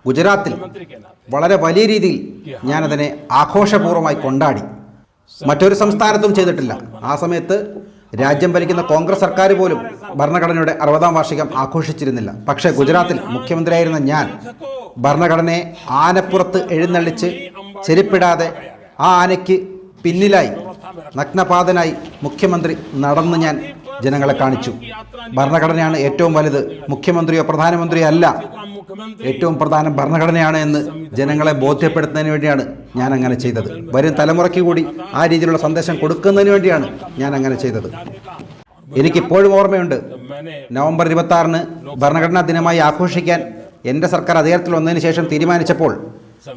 ഗുജറാത്തിൽ വളരെ വലിയ രീതിയിൽ ഞാനതിനെ ആഘോഷപൂർവ്വമായി കൊണ്ടാടി. മറ്റൊരു സംസ്ഥാനത്തും ചെയ്തിട്ടില്ല. ആ സമയത്ത് രാജ്യം ഭരിക്കുന്ന കോൺഗ്രസ് സർക്കാർ പോലും ഭരണഘടനയുടെ 60-ാം വാർഷികം ആഘോഷിച്ചിരുന്നില്ല. പക്ഷേ ഗുജറാത്തിൽ മുഖ്യമന്ത്രിയായിരുന്ന ഞാൻ ഭരണഘടനയെ ആനപ്പുറത്ത് എഴുന്നള്ളിച്ച് ചെരുപ്പിടാതെ ആ ആനയ്ക്ക് പിന്നിലായി നഗ്നപാതനായി മുഖ്യമന്ത്രി നടന്ന് ഞാൻ ജനങ്ങളെ കാണിച്ചു. ഭരണഘടനയാണ് ഏറ്റവും വലുത്, മുഖ്യമന്ത്രിയോ പ്രധാനമന്ത്രിയോ അല്ല, ഏറ്റവും പ്രധാനം ഭരണഘടനയാണ് എന്ന് ജനങ്ങളെ ബോധ്യപ്പെടുത്തുന്നതിന് വേണ്ടിയാണ് ഞാൻ അങ്ങനെ ചെയ്തത്. വരും തലമുറയ്ക്ക് കൂടി ആ രീതിയിലുള്ള സന്ദേശം കൊടുക്കുന്നതിന് വേണ്ടിയാണ് ഞാൻ അങ്ങനെ ചെയ്തത്. എനിക്കിപ്പോഴും ഓർമ്മയുണ്ട്, നവംബർ 26-ന് ഭരണഘടനാ ദിനമായി ആഘോഷിക്കാൻ എൻ്റെ സർക്കാർ അധികാരത്തിൽ വന്നതിന് ശേഷം തീരുമാനിച്ചപ്പോൾ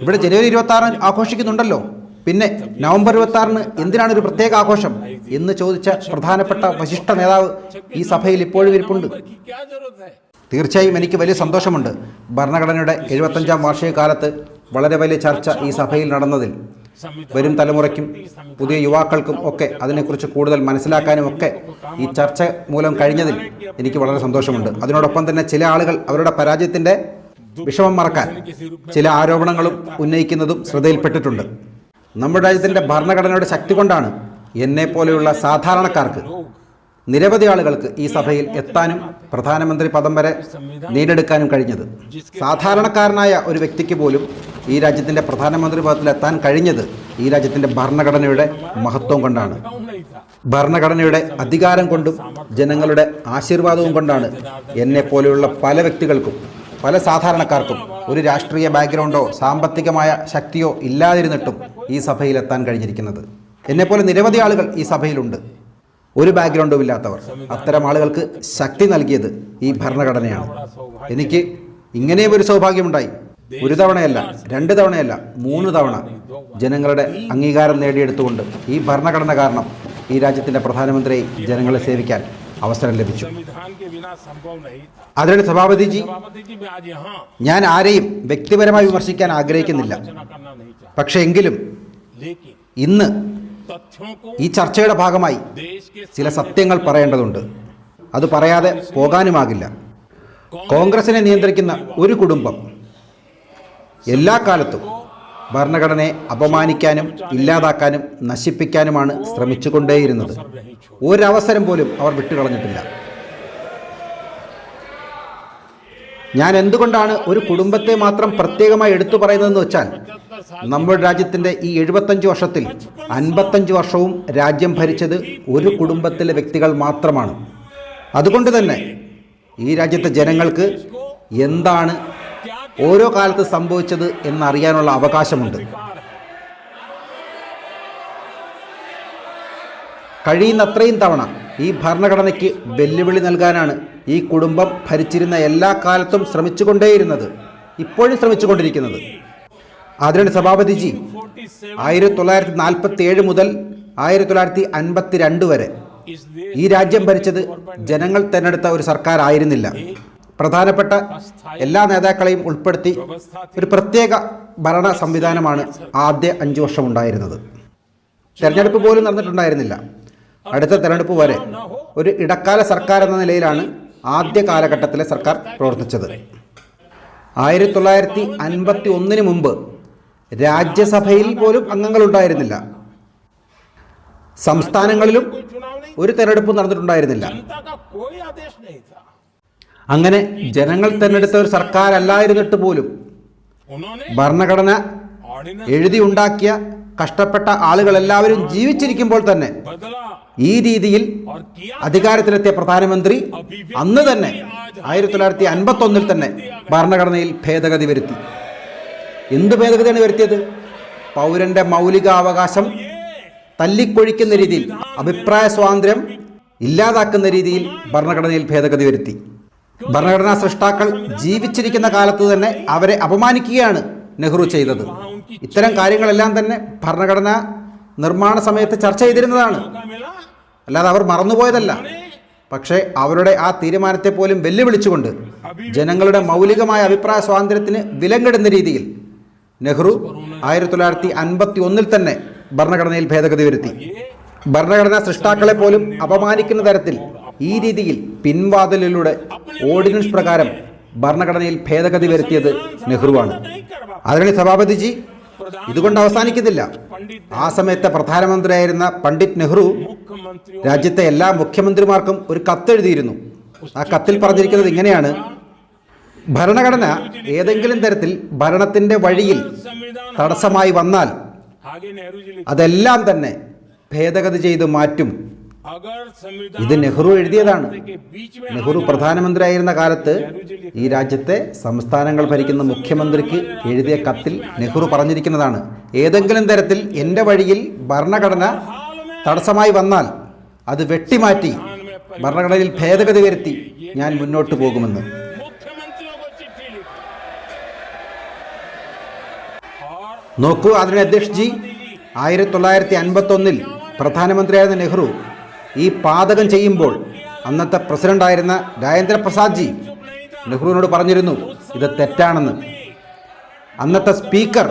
ഇവിടെ ജനുവരി 26 ആഘോഷിക്കുന്നുണ്ടല്ലോ, പിന്നെ നവംബർ 26-ന് എന്തിനാണ് ഒരു പ്രത്യേക ആഘോഷം എന്ന് ചോദിച്ച പ്രധാനപ്പെട്ട വശിഷ്ഠ നേതാവ് ഈ സഭയിൽ ഇപ്പോഴും ഇരിപ്പുണ്ട്. തീർച്ചയായും എനിക്ക് വലിയ സന്തോഷമുണ്ട്. ഭരണഘടനയുടെ 75-ാം വാർഷിക കാലത്ത് വളരെ വലിയ ചർച്ച ഈ സഭയിൽ നടന്നതിൽ വരും തലമുറയ്ക്കും പുതിയ യുവാക്കൾക്കും ഒക്കെ അതിനെക്കുറിച്ച് കൂടുതൽ മനസ്സിലാക്കാനും ഒക്കെ ഈ ചർച്ച മൂലം കഴിഞ്ഞതിൽ എനിക്ക് വളരെ സന്തോഷമുണ്ട്. അതിനോടൊപ്പം തന്നെ ചില ആളുകൾ അവരുടെ പരാജയത്തിൻ്റെ വിഷമം മറക്കാൻ ചില ആരോപണങ്ങളും ഉന്നയിക്കുന്നതും ശ്രദ്ധയിൽപ്പെട്ടിട്ടുണ്ട്. നമ്മുടെ രാജ്യത്തിൻ്റെ ഭരണഘടനയുടെ ശക്തി കൊണ്ടാണ് എന്നെപ്പോലെയുള്ള സാധാരണക്കാർക്ക്, നിരവധി ആളുകൾക്ക് ഈ സഭയിൽ എത്താനും പ്രധാനമന്ത്രി പദം വരെ നേടിയെടുക്കാനും കഴിഞ്ഞത്. സാധാരണക്കാരനായ ഒരു വ്യക്തിക്ക് പോലും ഈ രാജ്യത്തിൻ്റെ പ്രധാനമന്ത്രി പദത്തിലെത്താൻ കഴിഞ്ഞത് ഈ രാജ്യത്തിൻ്റെ ഭരണഘടനയുടെ മഹത്വം കൊണ്ടാണ്. ഭരണഘടനയുടെ അധികാരം കൊണ്ടും ജനങ്ങളുടെ ആശീർവാദവും കൊണ്ടാണ് എന്നെപ്പോലെയുള്ള പല വ്യക്തികൾക്കും, പല സാധാരണക്കാർക്കും ഒരു രാഷ്ട്രീയ ബാക്ക്ഗ്രൗണ്ടോ സാമ്പത്തികമായ ശക്തിയോ ഇല്ലാതിരുന്നിട്ടും ഈ സഭയിലെത്താൻ കഴിഞ്ഞിരിക്കുന്നത്. എന്നെപ്പോലെ നിരവധി ആളുകൾ ഈ സഭയിലുണ്ട്, ഒരു ബാക്ക്ഗ്രൗണ്ടും ഇല്ലാത്തവർ. അത്തരം ആളുകൾക്ക് ശക്തി നൽകിയത് ഈ ഭരണഘടനയാണ്. എനിക്ക് ഇങ്ങനെയും ഒരു സൗഭാഗ്യമുണ്ടായി. ഒരു തവണയല്ല, 2 തവണയല്ല, 3 തവണ ജനങ്ങളുടെ അംഗീകാരം നേടിയെടുത്തുകൊണ്ട് ഈ ഭരണഘടന കാരണം ഈ രാജ്യത്തിൻ്റെ പ്രധാനമന്ത്രിയെ ജനങ്ങളെ സേവിക്കാൻ അവസരം ലഭിച്ചു. അതിനാണ് സഭാപതിജി, ഞാൻ ആരെയും വ്യക്തിപരമായി വിമർശിക്കാൻ ആഗ്രഹിക്കുന്നില്ല. പക്ഷേ എങ്കിലും ഇന്ന് ഈ ചർച്ചയുടെ ഭാഗമായി ചില സത്യങ്ങൾ പറയേണ്ടതുണ്ട്. അത് പറയാതെ പോകാനുമാകില്ല. കോൺഗ്രസിനെ നിയന്ത്രിക്കുന്ന ഒരു കുടുംബം എല്ലാ കാലത്തും ഭരണഘടനയെ അപമാനിക്കാനും ഇല്ലാതാക്കാനും നശിപ്പിക്കാനുമാണ് ശ്രമിച്ചുകൊണ്ടേയിരുന്നത്. ഒരവസരം പോലും അവർ വിട്ടുകളഞ്ഞിട്ടില്ല. ഞാൻ എന്തുകൊണ്ടാണ് ഒരു കുടുംബത്തെ മാത്രം പ്രത്യേകമായി എടുത്തു പറയുന്നതെന്ന് വെച്ചാൽ, നമ്മുടെ രാജ്യത്തിൻ്റെ ഈ 75 വർഷത്തിൽ 55 വർഷവും രാജ്യം ഭരിച്ചത് ഒരു കുടുംബത്തിലെ വ്യക്തികൾ മാത്രമാണ്. അതുകൊണ്ട് തന്നെ ഈ രാജ്യത്തെ ജനങ്ങൾക്ക് എന്താണ് ഓരോ കാലത്ത് സംഭവിച്ചത് എന്നറിയാനുള്ള അവകാശമുണ്ട്. കഴിയുന്നത്രയും തവണ ഈ ഭരണഘടനയ്ക്ക് വെല്ലുവിളി നൽകാനാണ് ഈ കുടുംബം ഭരിച്ചിരുന്ന എല്ലാ കാലത്തും ശ്രമിച്ചുകൊണ്ടേയിരുന്നത്, ഇപ്പോഴും ശ്രമിച്ചുകൊണ്ടിരിക്കുന്നത്. ആദരണീയ സഭാപതിജി 1947 മുതൽ 1952 വരെ ഈ രാജ്യം ഭരിച്ചത് ജനങ്ങൾ തെരഞ്ഞെടുത്ത ഒരു സർക്കാർ ആയിരുന്നില്ല. പ്രധാനപ്പെട്ട എല്ലാ നേതാക്കളെയും ഉൾപ്പെടുത്തി ഒരു പ്രത്യേക ഭരണ സംവിധാനമാണ് ആദ്യ 5 വർഷം ഉണ്ടായിരുന്നത്. തെരഞ്ഞെടുപ്പ് പോലും നടന്നിട്ടുണ്ടായിരുന്നില്ല. അടുത്ത തെരഞ്ഞെടുപ്പ് വരെ ഒരു ഇടക്കാല സർക്കാർ എന്ന നിലയിലാണ് ആദ്യ കാലഘട്ടത്തിലെ സർക്കാർ പ്രവർത്തിച്ചത്. 1951 മുമ്പ് രാജ്യസഭയിൽ പോലും അംഗങ്ങൾ ഉണ്ടായിരുന്നില്ല. സംസ്ഥാനങ്ങളിലും ഒരു തെരഞ്ഞെടുപ്പ് നടന്നിട്ടുണ്ടായിരുന്നില്ല. അങ്ങനെ ജനങ്ങൾ തെരഞ്ഞെടുത്ത ഒരു സർക്കാർ അല്ലായിരുന്നിട്ട് പോലും ഭരണഘടന എഴുതിയുണ്ടാക്കിയ കഷ്ടപ്പെട്ട ആളുകളെല്ലാവരും ജീവിച്ചിരിക്കുമ്പോൾ തന്നെ ഈ രീതിയിൽ അധികാരത്തിലെത്തിയ പ്രധാനമന്ത്രി അന്ന് തന്നെ 1951 തന്നെ ഭരണഘടനയിൽ ഭേദഗതി വരുത്തി. എന്ത് ഭേദഗതിയാണ് വരുത്തിയത്? പൗരന്റെ മൗലികാവകാശം തല്ലിക്കൊഴിക്കുന്ന രീതിയിൽ, അഭിപ്രായ സ്വാതന്ത്ര്യം ഇല്ലാതാക്കുന്ന രീതിയിൽ ഭരണഘടനയിൽ ഭേദഗതി വരുത്തി. ഭരണഘടനാ സൃഷ്ടാക്കൾ ജീവിച്ചിരിക്കുന്ന കാലത്ത് തന്നെ അവരെ അപമാനിക്കുകയാണ് നെഹ്റു ചെയ്തത്. ഇത്തരം കാര്യങ്ങളെല്ലാം തന്നെ ഭരണഘടനാ നിർമ്മാണ സമയത്ത് ചർച്ച ചെയ്തിരുന്നതാണ്, അല്ലാതെ അവർ മറന്നുപോയതല്ല. പക്ഷേ അവരുടെ ആ തീരുമാനത്തെ പോലും വെല്ലുവിളിച്ചുകൊണ്ട് ജനങ്ങളുടെ മൗലികമായ അഭിപ്രായ സ്വാതന്ത്ര്യത്തിന് വിലങ്ങിടുന്ന രീതിയിൽ നെഹ്റു 1951 തന്നെ ഭരണഘടനയിൽ ഭേദഗതി വരുത്തി. ഭരണഘടനാ സൃഷ്ടാക്കളെ പോലും അപമാനിക്കുന്ന തരത്തിൽ ഈ രീതിയിൽ പിൻവാതിലിലൂടെ ഓർഡിനൻസ് പ്രകാരം ഭരണഘടനയിൽ ഭേദഗതി വരുത്തിയത് നെഹ്റുവാണ്. ആദരണീയ സഭാപതിജി, ഇതുകൊണ്ട് അവസാനിക്കുന്നില്ല. ആ സമയത്തെ പ്രധാനമന്ത്രിയായിരുന്ന പണ്ഡിറ്റ് നെഹ്റു രാജ്യത്തെ എല്ലാ മുഖ്യമന്ത്രിമാർക്കും ഒരു കത്തെഴുതിയിരുന്നു. ആ കത്തിൽ പറഞ്ഞിരിക്കുന്നത് ഇങ്ങനെയാണ്: ഭരണഘടന ഏതെങ്കിലും തരത്തിൽ ഭരണത്തിന്റെ വഴിയിൽ തടസ്സമായി വന്നാൽ അതെല്ലാം തന്നെ ഭേദഗതി ചെയ്ത് മാറ്റും. ഇത് നെഹ്റു എഴുതിയതാണ്. നെഹ്റു പ്രധാനമന്ത്രിയായിരുന്ന കാലത്ത് ഈ രാജ്യത്തെ സംസ്ഥാനങ്ങൾ ഭരിക്കുന്ന മുഖ്യമന്ത്രിക്ക് എഴുതിയ കത്തിൽ നെഹ്റു പറഞ്ഞിരിക്കുന്നതാണ്: ഏതെങ്കിലും തരത്തിൽ എൻ്റെ വഴിയിൽ ഭരണഘടന തടസ്സമായി വന്നാൽ അത് വെട്ടിമാറ്റി ഭരണഘടനയിൽ ഭേദഗതി വരുത്തി ഞാൻ മുന്നോട്ട് പോകുമെന്ന്. നോക്കൂ ആദരണീയ അധ്യക്ഷ് ജി, 1951 പ്രധാനമന്ത്രിയായിരുന്ന നെഹ്റു ഈ പാതകം ചെയ്യുമ്പോൾ അന്നത്തെ പ്രസിഡന്റായിരുന്ന രാജേന്ദ്ര പ്രസാദ് ജി നെഹ്റുവിനോട് പറഞ്ഞിരുന്നു ഇത് തെറ്റാണെന്ന്. അന്നത്തെ സ്പീക്കർ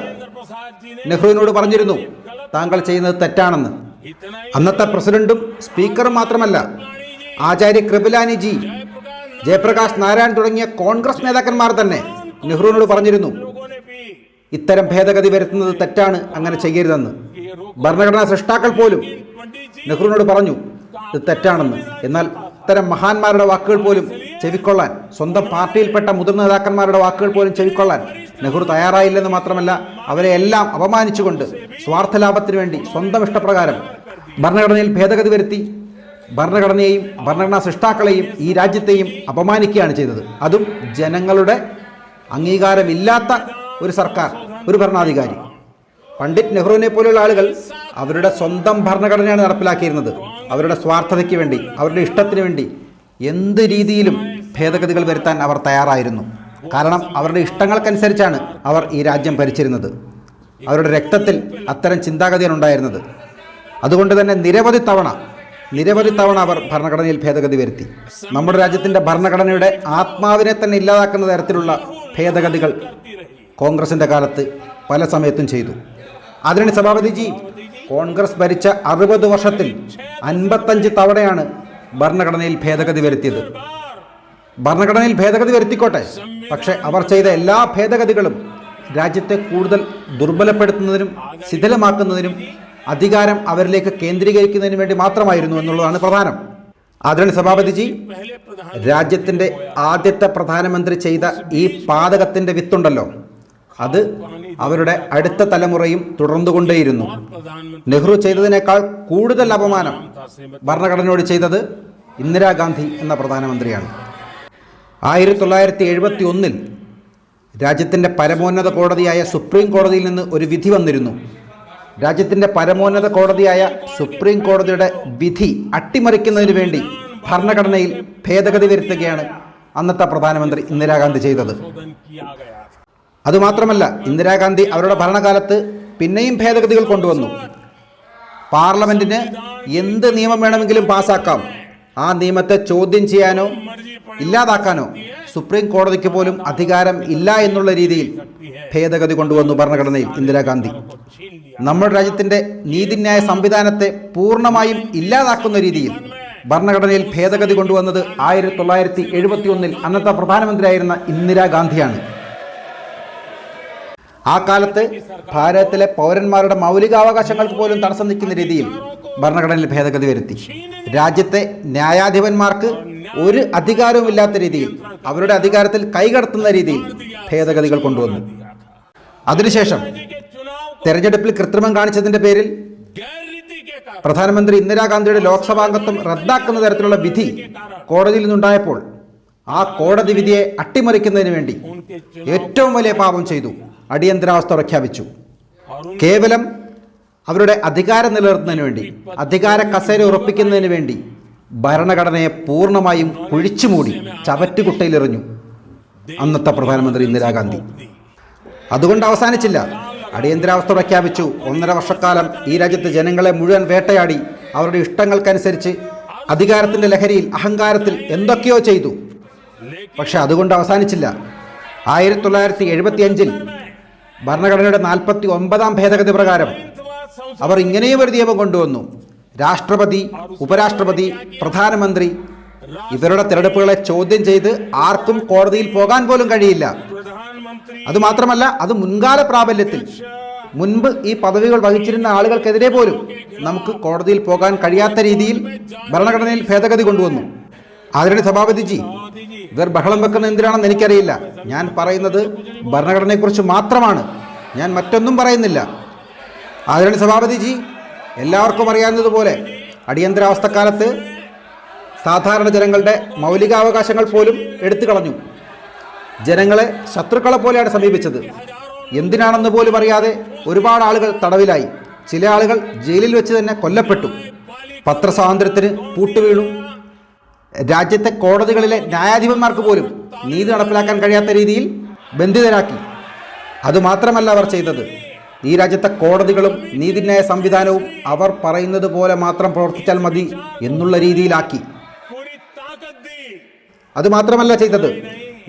നെഹ്റുവിനോട് പറഞ്ഞിരുന്നു താങ്കൾ ചെയ്യുന്നത് തെറ്റാണെന്ന്. അന്നത്തെ പ്രസിഡന്റും സ്പീക്കറും മാത്രമല്ല, ആചാര്യ കൃപലാനി ജി, ജയപ്രകാശ് നാരായൺ തുടങ്ങിയ കോൺഗ്രസ് നേതാക്കന്മാർ തന്നെ നെഹ്റുവിനോട് പറഞ്ഞിരുന്നു ഇത്തരം ഭേദഗതി വരുത്തുന്നത് തെറ്റാണ്, അങ്ങനെ ചെയ്യരുതെന്ന്. ഭരണഘടനാ സൃഷ്ടാക്കൾ പോലും നെഹ്റുവിനോട് പറഞ്ഞു ഇത് തെറ്റാണെന്ന്. എന്നാൽ ഇത്തരം മഹാന്മാരുടെ വാക്കുകൾ പോലും ചെവിക്കൊള്ളാൻ, സ്വന്തം പാർട്ടിയിൽപ്പെട്ട മുതിർന്ന നേതാക്കന്മാരുടെ വാക്കുകൾ പോലും ചെവിക്കൊള്ളാൻ നെഹ്റു തയ്യാറായില്ലെന്ന് മാത്രമല്ല, അവരെ എല്ലാം അപമാനിച്ചുകൊണ്ട് സ്വാർത്ഥ ലാഭത്തിന് വേണ്ടി സ്വന്തം ഇഷ്ടപ്രകാരം ഭരണഘടനയിൽ ഭേദഗതി വരുത്തി ഭരണഘടനയെയും ഭരണഘടനാ സൃഷ്ടാക്കളെയും ഈ രാജ്യത്തെയും അപമാനിക്കുകയാണ് ചെയ്തത്. അതും ജനങ്ങളുടെ അംഗീകാരമില്ലാത്ത ഒരു സർക്കാർ, ഒരു ഭരണാധികാരി. പണ്ഡിറ്റ് നെഹ്റുവിനെ പോലുള്ള ആളുകൾ അവരുടെ സ്വന്തം ഭരണഘടനയാണ് നടപ്പിലാക്കിയിരുന്നത്. അവരുടെ സ്വാർത്ഥതയ്ക്ക് വേണ്ടി, അവരുടെ ഇഷ്ടത്തിന് വേണ്ടി എന്ത് രീതിയിലും ഭേദഗതികൾ വരുത്താൻ അവർ തയ്യാറായിരുന്നു. കാരണം അവരുടെ ഇഷ്ടങ്ങൾക്കനുസരിച്ചാണ് അവർ ഈ രാജ്യം ഭരിച്ചിരുന്നത്. അവരുടെ രക്തത്തിൽ അത്തരം ചിന്താഗതിയാണ് ഉണ്ടായിരുന്നത്. അതുകൊണ്ട് തന്നെ നിരവധി തവണ അവർ ഭരണഘടനയിൽ ഭേദഗതി വരുത്തി. നമ്മുടെ രാജ്യത്തിൻ്റെ ഭരണഘടനയുടെ ആത്മാവിനെ തന്നെ ഇല്ലാതാക്കുന്ന തരത്തിലുള്ള ഭേദഗതികൾ കോൺഗ്രസിൻ്റെ കാലത്ത് പല സമയത്തും ചെയ്തു. ആദരണീയ സഭാപതിജി, കോൺഗ്രസ് ഭരിച്ച 60 വർഷത്തിൽ 55 തവണയാണ് ഭരണഘടനയിൽ ഭേദഗതി വരുത്തിയത്. ഭരണഘടനയിൽ ഭേദഗതി വരുത്തിക്കോട്ടെ, പക്ഷേ അവർ ചെയ്ത എല്ലാ ഭേദഗതികളും രാജ്യത്തെ കൂടുതൽ ദുർബലപ്പെടുത്തുന്നതിനും ശിഥിലമാക്കുന്നതിനും അധികാരം അവരിലേക്ക് കേന്ദ്രീകരിക്കുന്നതിനും വേണ്ടി മാത്രമായിരുന്നു എന്നുള്ളതാണ് പ്രധാനം. ആദരണീയ സഭാപതിജി, രാജ്യത്തിൻ്റെ ആദ്യത്തെ പ്രധാനമന്ത്രി ചെയ്ത ഈ പാതകത്തിൻ്റെ വിത്തുണ്ടല്ലോ, അത് അവരുടെ അടുത്ത തലമുറയും തുടർന്നുകൊണ്ടേയിരുന്നു. നെഹ്റു ചെയ്തതിനേക്കാൾ കൂടുതൽ അപമാനം ഭരണഘടനയോട് ചെയ്തത് ഇന്ദിരാഗാന്ധി എന്ന പ്രധാനമന്ത്രിയാണ്. 1971 രാജ്യത്തിൻ്റെ പരമോന്നത കോടതിയായ സുപ്രീം കോടതിയിൽ നിന്ന് ഒരു വിധി വന്നിരുന്നു. രാജ്യത്തിൻ്റെ പരമോന്നത കോടതിയായ സുപ്രീം കോടതിയുടെ വിധി അട്ടിമറിക്കുന്നതിന് വേണ്ടി ഭരണഘടനയിൽ ഭേദഗതി വരുത്തുകയാണ് അന്നത്തെ പ്രധാനമന്ത്രി ഇന്ദിരാഗാന്ധി ചെയ്തത്. അതുമാത്രമല്ല, ഇന്ദിരാഗാന്ധി അവരുടെ ഭരണകാലത്ത് പിന്നെയും ഭേദഗതികൾ കൊണ്ടുവന്നു. പാർലമെന്റിന് എന്ത് നിയമം വേണമെങ്കിലും പാസാക്കാം. ആ നിയമത്തെ ചോദ്യം ചെയ്യാനോ ഇല്ലാതാക്കാനോ സുപ്രീം കോടതിക്ക് പോലും അധികാരം ഇല്ല എന്നുള്ള രീതിയിൽ ഭേദഗതി കൊണ്ടുവന്നു ഭരണഘടനയിൽ ഇന്ദിരാഗാന്ധി. നമ്മുടെ രാജ്യത്തിൻ്റെ നീതിന്യായ സംവിധാനത്തെ പൂർണ്ണമായും ഇല്ലാതാക്കുന്ന രീതിയിൽ ഭരണഘടനയിൽ ഭേദഗതി കൊണ്ടുവന്നത് 1971 അന്നത്തെ പ്രധാനമന്ത്രിയായിരുന്ന ഇന്ദിരാഗാന്ധിയാണ്. ആ കാലത്ത് ഭാരതത്തിലെ പൗരന്മാരുടെ മൗലികാവകാശങ്ങൾക്ക് പോലും തടസ്സം നിൽക്കുന്ന രീതിയിൽ ഭരണഘടനയിൽ ഭേദഗതി വരുത്തി. രാജ്യത്തെ ന്യായാധിപന്മാർക്ക് ഒരു അധികാരവുമില്ലാത്ത രീതിയിൽ, അവരുടെ അധികാരത്തിൽ കൈകടത്തുന്ന രീതിയിൽ ഭേദഗതികൾ കൊണ്ടുവന്നു. അതിനുശേഷം തെരഞ്ഞെടുപ്പിൽ കൃത്രിമം കാണിച്ചതിന്റെ പേരിൽ പ്രധാനമന്ത്രി ഇന്ദിരാഗാന്ധിയുടെ ലോക്സഭാംഗത്വം റദ്ദാക്കുന്ന തരത്തിലുള്ള വിധി കോടതിയിൽ നിന്നുണ്ടായപ്പോൾ ആ കോടതി വിധിയെ അട്ടിമറിക്കുന്നതിന് വേണ്ടി ഏറ്റവും വലിയ പാപം ചെയ്തു, അടിയന്തരാവസ്ഥ പ്രഖ്യാപിച്ചു. കേവലം അവരുടെ അധികാരം നിലനിർത്തുന്നതിന് വേണ്ടി, അധികാര കസേര ഉറപ്പിക്കുന്നതിന് വേണ്ടി ഭരണഘടനയെ പൂർണ്ണമായും കുഴിച്ചുമൂടി ചവറ്റുകുട്ടയിലെറിഞ്ഞു അന്നത്തെ പ്രധാനമന്ത്രി ഇന്ദിരാഗാന്ധി. അതുകൊണ്ട് അവസാനിച്ചില്ല, അടിയന്തരാവസ്ഥ പ്രഖ്യാപിച്ചു. 1.5 വർഷക്കാലം ഈ രാജ്യത്തെ ജനങ്ങളെ മുഴുവൻ വേട്ടയാടി അവരുടെ ഇഷ്ടങ്ങൾക്കനുസരിച്ച് അധികാരത്തിൻ്റെ ലഹരിയിൽ, അഹങ്കാരത്തിൽ എന്തൊക്കെയോ ചെയ്തു. പക്ഷെ അതുകൊണ്ട് അവസാനിച്ചില്ല. 1975 ഭരണഘടനയുടെ 49ാം ഭേദഗതി പ്രകാരം അവർ ഇങ്ങനെയും ഒരു നിയമം കൊണ്ടുവന്നു. രാഷ്ട്രപതി, ഉപരാഷ്ട്രപതി, പ്രധാനമന്ത്രി ഇവരുടെ തിരഞ്ഞെടുപ്പുകളെ ചോദ്യം ചെയ്ത് ആർക്കും കോടതിയിൽ പോകാൻ പോലും കഴിയില്ല. അതുമാത്രമല്ല, അത് മുൻകാല പ്രാബല്യത്തിൽ മുൻപ് ഈ പദവികൾ വഹിച്ചിരുന്ന ആളുകൾക്കെതിരെ പോലും നമുക്ക് കോടതിയിൽ പോകാൻ കഴിയാത്ത രീതിയിൽ ഭരണഘടനയിൽ ഭേദഗതി കൊണ്ടുവന്നു. ആദരണീയ സഭാപതിജി, ഇവർ ബഹളം വെക്കുന്ന എന്തിനാണെന്ന് എനിക്കറിയില്ല. ഞാൻ പറയുന്നത് ഭരണഘടനയെക്കുറിച്ച് മാത്രമാണ്, ഞാൻ മറ്റൊന്നും പറയുന്നില്ല. ആദരണീയ സഭാപതിജി, എല്ലാവർക്കും അറിയാവുന്നതുപോലെ അടിയന്തരാവസ്ഥക്കാലത്ത് സാധാരണ ജനങ്ങളുടെ മൗലികാവകാശങ്ങൾ പോലും എടുത്തു കളഞ്ഞു. ജനങ്ങളെ ശത്രുക്കളെ പോലെയാണ് സമീപിച്ചത്. എന്തിനാണെന്ന് പോലും അറിയാതെ ഒരുപാട് ആളുകൾ തടവിലായി. ചില ആളുകൾ ജയിലിൽ വെച്ച് തന്നെ കൊല്ലപ്പെട്ടു. പത്രസ്വാതന്ത്ര്യത്തിന് പൂട്ടുവീണു. രാജ്യത്തെ കോടതികളിലെ ന്യായാധിപന്മാർക്ക് പോലും നീതി നടപ്പിലാക്കാൻ കഴിയാത്ത രീതിയിൽ ബന്ധിതരാക്കി. അതുമാത്രമല്ല അവർ ചെയ്തത്, ഈ രാജ്യത്തെ കോടതികളും നീതിന്യായ സംവിധാനവും അവർ പറയുന്നത് പോലെ മാത്രം പ്രവർത്തിച്ചാൽ മതി എന്നുള്ള രീതിയിലാക്കി. അതുമാത്രമല്ല ചെയ്തത്,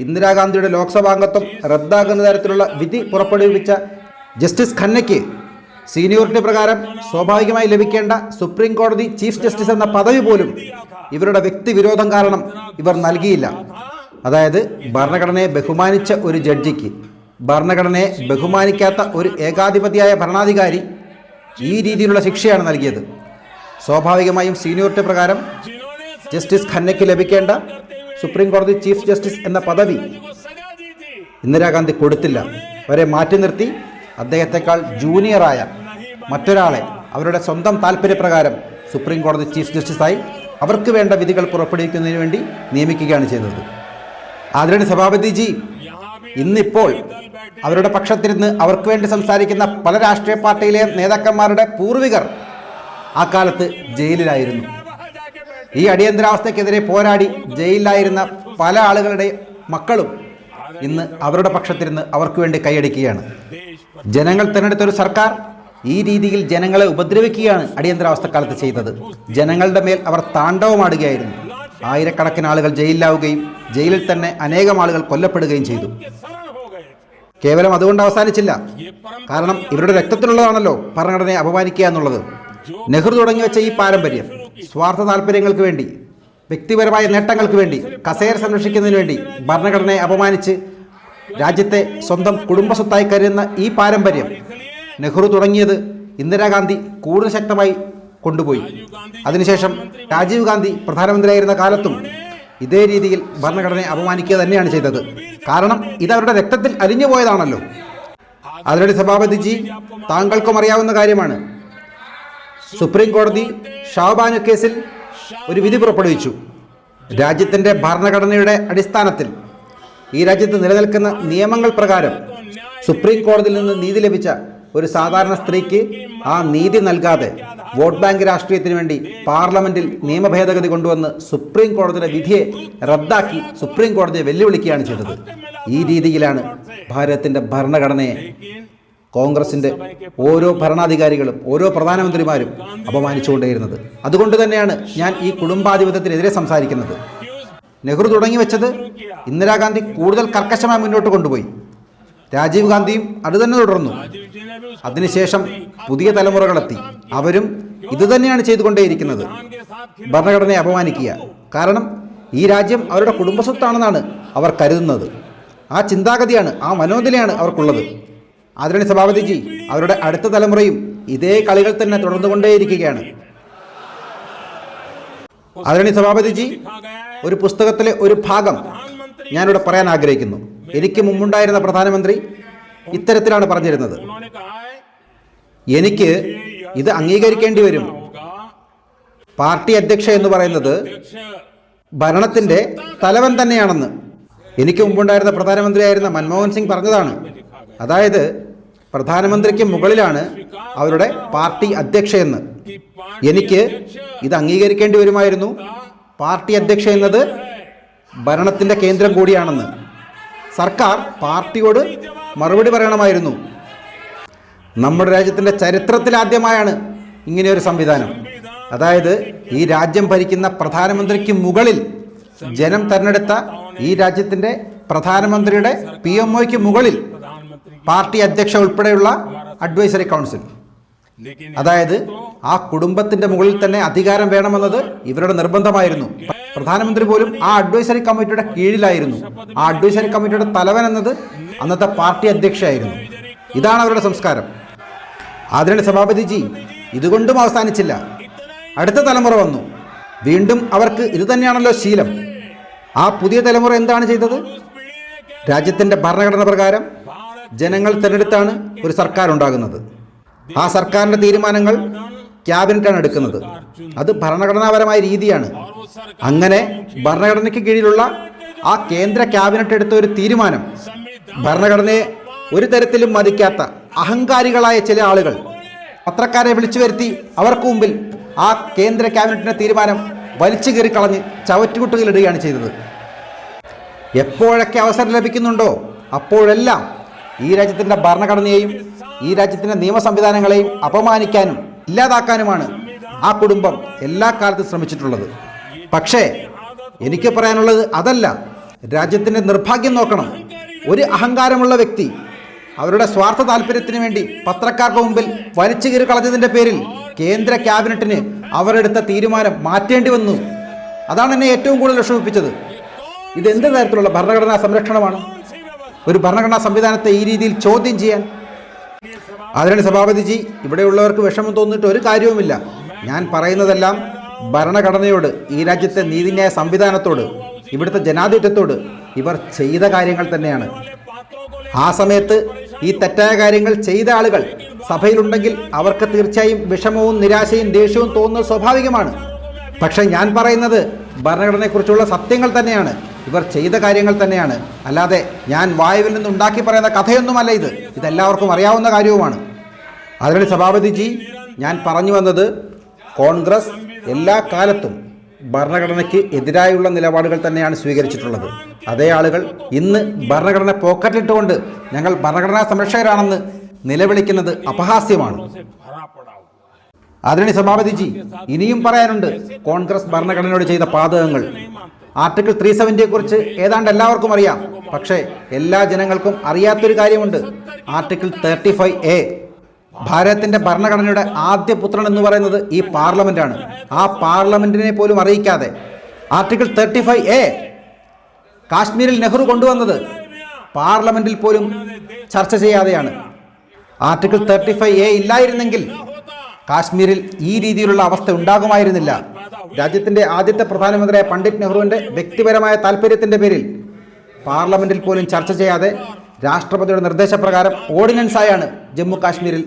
ഇന്ദിരാഗാന്ധിയുടെ ലോക്സഭാംഗത്വം റദ്ദാക്കുന്ന തരത്തിലുള്ള വിധി പുറപ്പെടുവിച്ച ജസ്റ്റിസ് ഖന്നയ്ക്ക് സീനിയോറിറ്റി പ്രകാരം സ്വാഭാവികമായി ലഭിക്കേണ്ട സുപ്രീം കോടതി ചീഫ് ജസ്റ്റിസ് എന്ന പദവി പോലും ഇവരുടെ വ്യക്തിവിരോധം കാരണം ഇവർ നൽകിയില്ല. അതായത് ഭരണഘടനയെ ബഹുമാനിച്ച ഒരു ജഡ്ജിക്ക് ഭരണഘടനയെ ബഹുമാനിക്കാത്ത ഒരു ഏകാധിപതിയായ ഭരണാധികാരി ഈ രീതിയിലുള്ള ശിക്ഷയാണ് നൽകിയത്. സ്വാഭാവികമായും സീനിയോറിറ്റി പ്രകാരം ജസ്റ്റിസ് ഖന്നയ്ക്ക് ലഭിക്കേണ്ട സുപ്രീം കോടതി ചീഫ് ജസ്റ്റിസ് എന്ന പദവി ഇന്ദിരാഗാന്ധി കൊടുത്തില്ല. അവരെ മാറ്റി നിർത്തി അദ്ദേഹത്തെക്കാൾ ജൂനിയറായ മറ്റൊരാളെ അവരുടെ സ്വന്തം താല്പര്യപ്രകാരം സുപ്രീം കോടതി ചീഫ് ജസ്റ്റിസായി അവർക്ക് വേണ്ട വിധികൾ പുറപ്പെടുവിക്കുന്നതിന് വേണ്ടി നിയമിക്കുകയാണ് ചെയ്തത്. ആദരണീയ സഭാപതിജി, ഇന്നിപ്പോൾ അവരുടെ പക്ഷത്തിരുന്ന് അവർക്ക് വേണ്ടി സംസാരിക്കുന്ന പല രാഷ്ട്രീയ പാർട്ടിയിലെ നേതാക്കന്മാരുടെ പൂർവികർ ആ കാലത്ത് ജയിലിലായിരുന്നു. ഈ അടിയന്തരാവസ്ഥയ്ക്കെതിരെ പോരാടി ജയിലിലായിരുന്ന പല ആളുകളുടെ മക്കളും ഇന്ന് അവരുടെ പക്ഷത്തിരുന്ന് അവർക്ക് വേണ്ടി കൈയടിക്കുകയാണ്. ജനങ്ങൾ തിരഞ്ഞെടുത്തൊരു സർക്കാർ ഈ രീതിയിൽ ജനങ്ങളെ ഉപദ്രവിക്കുകയാണ് അടിയന്തരാവസ്ഥക്കാലത്ത് ചെയ്തത്. ജനങ്ങളുടെ മേൽ അവർ താണ്ഡവമാടുകയായിരുന്നു. ആയിരക്കണക്കിന് ആളുകൾ ജയിലിലാവുകയും ജയിലിൽ തന്നെ അനേകം ആളുകൾ കൊല്ലപ്പെടുകയും ചെയ്തു. കേവലം അതുകൊണ്ട് അവസാനിച്ചില്ല. കാരണം ഇവരുടെ രക്തത്തിലുള്ളതാണല്ലോ ഭരണഘടനയെ അപമാനിക്കുക എന്നുള്ളത്. നെഹ്റു തുടങ്ങി വെച്ച ഈ പാരമ്പര്യം സ്വാർത്ഥ താല്പര്യങ്ങൾക്ക് വേണ്ടി, വ്യക്തിപരമായ നേട്ടങ്ങൾക്ക് വേണ്ടി, കസേര സംരക്ഷിക്കുന്നതിന് വേണ്ടി ഭരണഘടനയെ അപമാനിച്ച് രാജ്യത്തെ സ്വന്തം കുടുംബസ്വത്തായി കരുതുന്ന ഈ പാരമ്പര്യം നെഹ്റു തുടങ്ങിയത് ഇന്ദിരാഗാന്ധി കൂടുതൽ ശക്തമായി കൊണ്ടുപോയി. അതിനുശേഷം രാജീവ് ഗാന്ധി പ്രധാനമന്ത്രിയായിരുന്ന കാലത്തും ഇതേ രീതിയിൽ ഭരണഘടനയെ അപമാനിക്കുക തന്നെയാണ് ചെയ്തത്. കാരണം ഇതവരുടെ രക്തത്തിൽ അലിഞ്ഞു പോയതാണല്ലോ. അതിനിടെ സഭാപതിജി, താങ്കൾക്കും അറിയാവുന്ന കാര്യമാണ്, സുപ്രീം കോടതി ഷാബാനു കേസിൽ ഒരു വിധി പുറപ്പെടുവിച്ചു. രാജ്യത്തിൻ്റെ ഭരണഘടനയുടെ അടിസ്ഥാനത്തിൽ ഈ രാജ്യത്ത് നിലനിൽക്കുന്ന നിയമങ്ങൾ പ്രകാരം സുപ്രീം കോടതിയിൽ നിന്ന് നീതി ലഭിച്ച ഒരു സാധാരണ സ്ത്രീക്ക് ആ നീതി നൽകാതെ വോട്ട് ബാങ്ക് രാഷ്ട്രീയത്തിന് വേണ്ടി പാർലമെന്റിൽ നിയമഭേദഗതി കൊണ്ടുവന്ന് സുപ്രീം കോടതിയുടെ വിധിയെ റദ്ദാക്കി സുപ്രീം കോടതിയെ വെല്ലുവിളിക്കുകയാണ് ചെയ്തത്. ഈ രീതിയിലാണ് ഭാരതത്തിൻ്റെ ഭരണഘടനയെ കോൺഗ്രസിൻ്റെ ഓരോ ഭരണാധികാരികളും ഓരോ പ്രധാനമന്ത്രിമാരും അപമാനിച്ചുകൊണ്ടേയിരുന്നത്. അതുകൊണ്ട് തന്നെയാണ് ഞാൻ ഈ കുടുംബാധിപത്യത്തിനെതിരെ സംസാരിക്കുന്നത്. നെഹ്റു തുടങ്ങി വെച്ചത് ഇന്ദിരാഗാന്ധി കൂടുതൽ കർക്കശമായി മുന്നോട്ട് കൊണ്ടുപോയി. രാജീവ് ഗാന്ധിയും അത് തന്നെ തുടർന്നു. അതിനുശേഷം പുതിയ തലമുറകളെത്തി. അവരും ഇതുതന്നെയാണ് ചെയ്തുകൊണ്ടേയിരിക്കുന്നത്, ഭരണഘടനയെ അപമാനിക്കുക. കാരണം ഈ രാജ്യം അവരുടെ കുടുംബസ്വത്താണെന്നാണ് അവർ കരുതുന്നത്. ആ ചിന്താഗതിയാണ്, ആ മനോനിലയാണ് അവർക്കുള്ളത്. ആദരണീയ സഭാപതിജി, അവരുടെ അടുത്ത തലമുറയും ഇതേ കളികൾ തന്നെ തുടർന്നുകൊണ്ടേയിരിക്കുകയാണ്. ആദരണീയ സഭാപതിജി, ഒരു പുസ്തകത്തിലെ ഒരു ഭാഗം ഞാനിവിടെ പറയാൻ ആഗ്രഹിക്കുന്നു. എനിക്ക് മുമ്പുണ്ടായിരുന്ന പ്രധാനമന്ത്രി ഇത്തരത്തിലാണ് പറഞ്ഞിരുന്നത്: എനിക്ക് ഇത് അംഗീകരിക്കേണ്ടി വരും. പാർട്ടി അധ്യക്ഷ എന്ന് പറയുന്നത് ഭരണത്തിൻ്റെ തലവൻ തന്നെയാണെന്ന് എനിക്ക് മുമ്പുണ്ടായിരുന്ന പ്രധാനമന്ത്രിയായിരുന്ന മൻമോഹൻ സിംഗ് പറഞ്ഞതാണ്. അതായത് പ്രധാനമന്ത്രിക്ക് മുകളിലാണ് അവരുടെ പാർട്ടി അധ്യക്ഷയെന്ന്. എനിക്ക് ഇത് അംഗീകരിക്കേണ്ടി വരുമായിരുന്നു. പാർട്ടി അധ്യക്ഷ എന്നത് ഭരണത്തിൻ്റെ കേന്ദ്രം കൂടിയാണെന്ന്. സർക്കാർ പാർട്ടിയോട് മറുപടി പറയണമായിരുന്നു. നമ്മുടെ രാജ്യത്തിൻ്റെ ചരിത്രത്തിലാദ്യമായാണ് ഇങ്ങനെയൊരു സംവിധാനം. അതായത് ഈ രാജ്യം ഭരിക്കുന്ന പ്രധാനമന്ത്രിക്ക് മുകളിൽ ജനം തെരഞ്ഞെടുത്ത ഈ രാജ്യത്തിൻ്റെ പ്രധാനമന്ത്രിയുടെ PMOയ്ക്ക് മുകളിൽ പാർട്ടി അധ്യക്ഷ ഉൾപ്പെടെയുള്ള അഡ്വൈസറി കൗൺസിൽ. അതായത് ആ കുടുംബത്തിൻ്റെ മുകളിൽ തന്നെ അധികാരം വേണമെന്നത് ഇവരുടെ നിർബന്ധമായിരുന്നു. പ്രധാനമന്ത്രി പോലും ആ അഡ്വൈസറി കമ്മിറ്റിയുടെ കീഴിലായിരുന്നു. ആ അഡ്വൈസറി കമ്മിറ്റിയുടെ തലവൻ എന്നത് അന്നത്തെ പാർട്ടി അധ്യക്ഷയായിരുന്നു. ഇതാണ് അവരുടെ സംസ്കാരം. ആദരണീയ സഭാപതിജി, ഇതുകൊണ്ടും അവസാനിച്ചില്ല. അടുത്ത തലമുറ വന്നു. വീണ്ടും അവർക്ക് ഇത് തന്നെയാണല്ലോ ശീലം. ആ പുതിയ തലമുറ എന്താണ് ചെയ്തത്? രാജ്യത്തിൻ്റെ ഭരണഘടന പ്രകാരം ജനങ്ങൾ തിരഞ്ഞെടുത്താണ് ഒരു സർക്കാർ ഉണ്ടാകുന്നത്. ആ സർക്കാരിൻ്റെ തീരുമാനങ്ങൾ ക്യാബിനറ്റാണ് എടുക്കുന്നത്. അത് ഭരണഘടനാപരമായ രീതിയാണ്. അങ്ങനെ ഭരണഘടനയ്ക്ക് കീഴിലുള്ള ആ കേന്ദ്ര ക്യാബിനറ്റ് എടുത്ത ഒരു തീരുമാനം ഭരണഘടനയെ ഒരു തരത്തിലും മതിക്കാത്ത അഹങ്കാരികളായ ചില ആളുകൾ പത്രക്കാരെ വിളിച്ചു വരുത്തി അവർക്ക് മുമ്പിൽ ആ കേന്ദ്ര ക്യാബിനറ്റിൻ്റെ തീരുമാനം വലിച്ചു കീറിക്കളഞ്ഞ് ചവറ്റുകുട്ടുകളിടുകയാണ് ചെയ്തത്. എപ്പോഴൊക്കെ അവസരം ലഭിക്കുന്നുണ്ടോ അപ്പോഴെല്ലാം ഈ രാജ്യത്തിൻ്റെ ഭരണഘടനയെയും ഈ രാജ്യത്തിൻ്റെ നിയമ സംവിധാനങ്ങളെയും അപമാനിക്കാനും ഇല്ലാതാക്കാനുമാണ് ആ കുടുംബം എല്ലാ കാലത്തും ശ്രമിച്ചിട്ടുള്ളത്. പക്ഷേ എനിക്ക് പറയാനുള്ളത് അതല്ല. രാജ്യത്തിൻ്റെ നിർഭാഗ്യം നോക്കണം. ഒരു അഹങ്കാരമുള്ള വ്യക്തി അവരുടെ സ്വാർത്ഥ താല്പര്യത്തിന് വേണ്ടി പത്രക്കാർക്ക് മുമ്പിൽ വലിച്ചു കീറി കളഞ്ഞതിൻ്റെ പേരിൽ കേന്ദ്ര ക്യാബിനറ്റിന് അവരെടുത്ത തീരുമാനം മാറ്റേണ്ടി വന്നു. അതാണ് എന്നെ ഏറ്റവും കൂടുതൽ വിഷമിപ്പിച്ചത്. ഇതെന്ത് തരത്തിലുള്ള ഭരണഘടനാ സംരക്ഷണമാണ്? ഒരു ഭരണഘടനാ സംവിധാനത്തെ ഈ രീതിയിൽ ചോദ്യം ചെയ്യാൻ? ആദരണീയ സഭാപതിജി, ഇവിടെയുള്ളവർക്ക് വിഷമം തോന്നിയിട്ട് ഒരു കാര്യവുമില്ല. ഞാൻ പറയുന്നതെല്ലാം ഭരണഘടനയോട്, ഈ രാജ്യത്തെ നീതിന്യായ സംവിധാനത്തോട്, ഇവിടുത്തെ ജനാധിപത്യത്തോട് ഇവർ ചെയ്ത കാര്യങ്ങൾ തന്നെയാണ്. ആ സമയത്ത് ഈ തെറ്റായ കാര്യങ്ങൾ ചെയ്ത ആളുകൾ സഭയിലുണ്ടെങ്കിൽ അവർക്ക് തീർച്ചയായും വിഷമവും നിരാശയും ദേഷ്യവും തോന്നുന്നത് സ്വാഭാവികമാണ്. പക്ഷേ ഞാൻ പറയുന്നത് ഭരണഘടനയെക്കുറിച്ചുള്ള സത്യങ്ങൾ തന്നെയാണ്. ഇവർ ചെയ്ത കാര്യങ്ങൾ തന്നെയാണ്. അല്ലാതെ ഞാൻ വായുവിൽ നിന്ന് ഉണ്ടാക്കി പറയുന്ന കഥയൊന്നുമല്ല ഇത്. ഇതെല്ലാവർക്കും അറിയാവുന്ന കാര്യവുമാണ്. അതിനാണ് സഭാപതിജി, ഞാൻ പറഞ്ഞു വന്നത് കോൺഗ്രസ് എല്ലാ കാലത്തും ഭരണഘടനയ്ക്ക് എതിരായുള്ള നിലപാടുകൾ തന്നെയാണ് സ്വീകരിച്ചിട്ടുള്ളത്. അതേ ആളുകൾ ഇന്ന് ഭരണഘടന പോക്കറ്റിട്ടുകൊണ്ട് ഞങ്ങൾ ഭരണഘടനാ സംരക്ഷകരാണെന്ന് നിലവിളിക്കുന്നത് അപഹാസ്യമാണ്. ആദരണീയ സഭാപതിജി, ഇനിയും പറയാനുണ്ട് കോൺഗ്രസ് ഭരണഘടനയോട് ചെയ്ത പാതകങ്ങൾ. ആർട്ടിക്കിൾ 370 കുറിച്ച് ഏതാണ്ട് എല്ലാവർക്കും അറിയാം. പക്ഷേ എല്ലാ ജനങ്ങൾക്കും അറിയാത്തൊരു കാര്യമുണ്ട്. Article 35A. ഭാരതത്തിൻ്റെ ഭരണഘടനയുടെ ആദ്യ പുത്രൻ എന്ന് പറയുന്നത് ഈ പാർലമെന്റാണ്. ആ പാർലമെന്റിനെ പോലും അറിയിക്കാതെ ആർട്ടിക്കിൾ 35A കാശ്മീരിൽ നെഹ്റു കൊണ്ടുവന്നത് പാർലമെന്റിൽ പോലും ചർച്ച ചെയ്യാതെയാണ്. ആർട്ടിക്കിൾ 35A ഇല്ലായിരുന്നെങ്കിൽ കാശ്മീരിൽ ഈ രീതിയിലുള്ള അവസ്ഥ ഉണ്ടാകുമായിരുന്നില്ല. രാജ്യത്തിൻ്റെ ആദ്യത്തെ പ്രധാനമന്ത്രിയായ പണ്ഡിറ്റ് നെഹ്റുവിൻ്റെ വ്യക്തിപരമായ താല്പര്യത്തിൻ്റെ പേരിൽ പാർലമെന്റിൽ പോലും ചർച്ച ചെയ്യാതെ രാഷ്ട്രപതിയുടെ നിർദ്ദേശപ്രകാരം ഓർഡിനൻസായാണ് ജമ്മു കാശ്മീരിൽ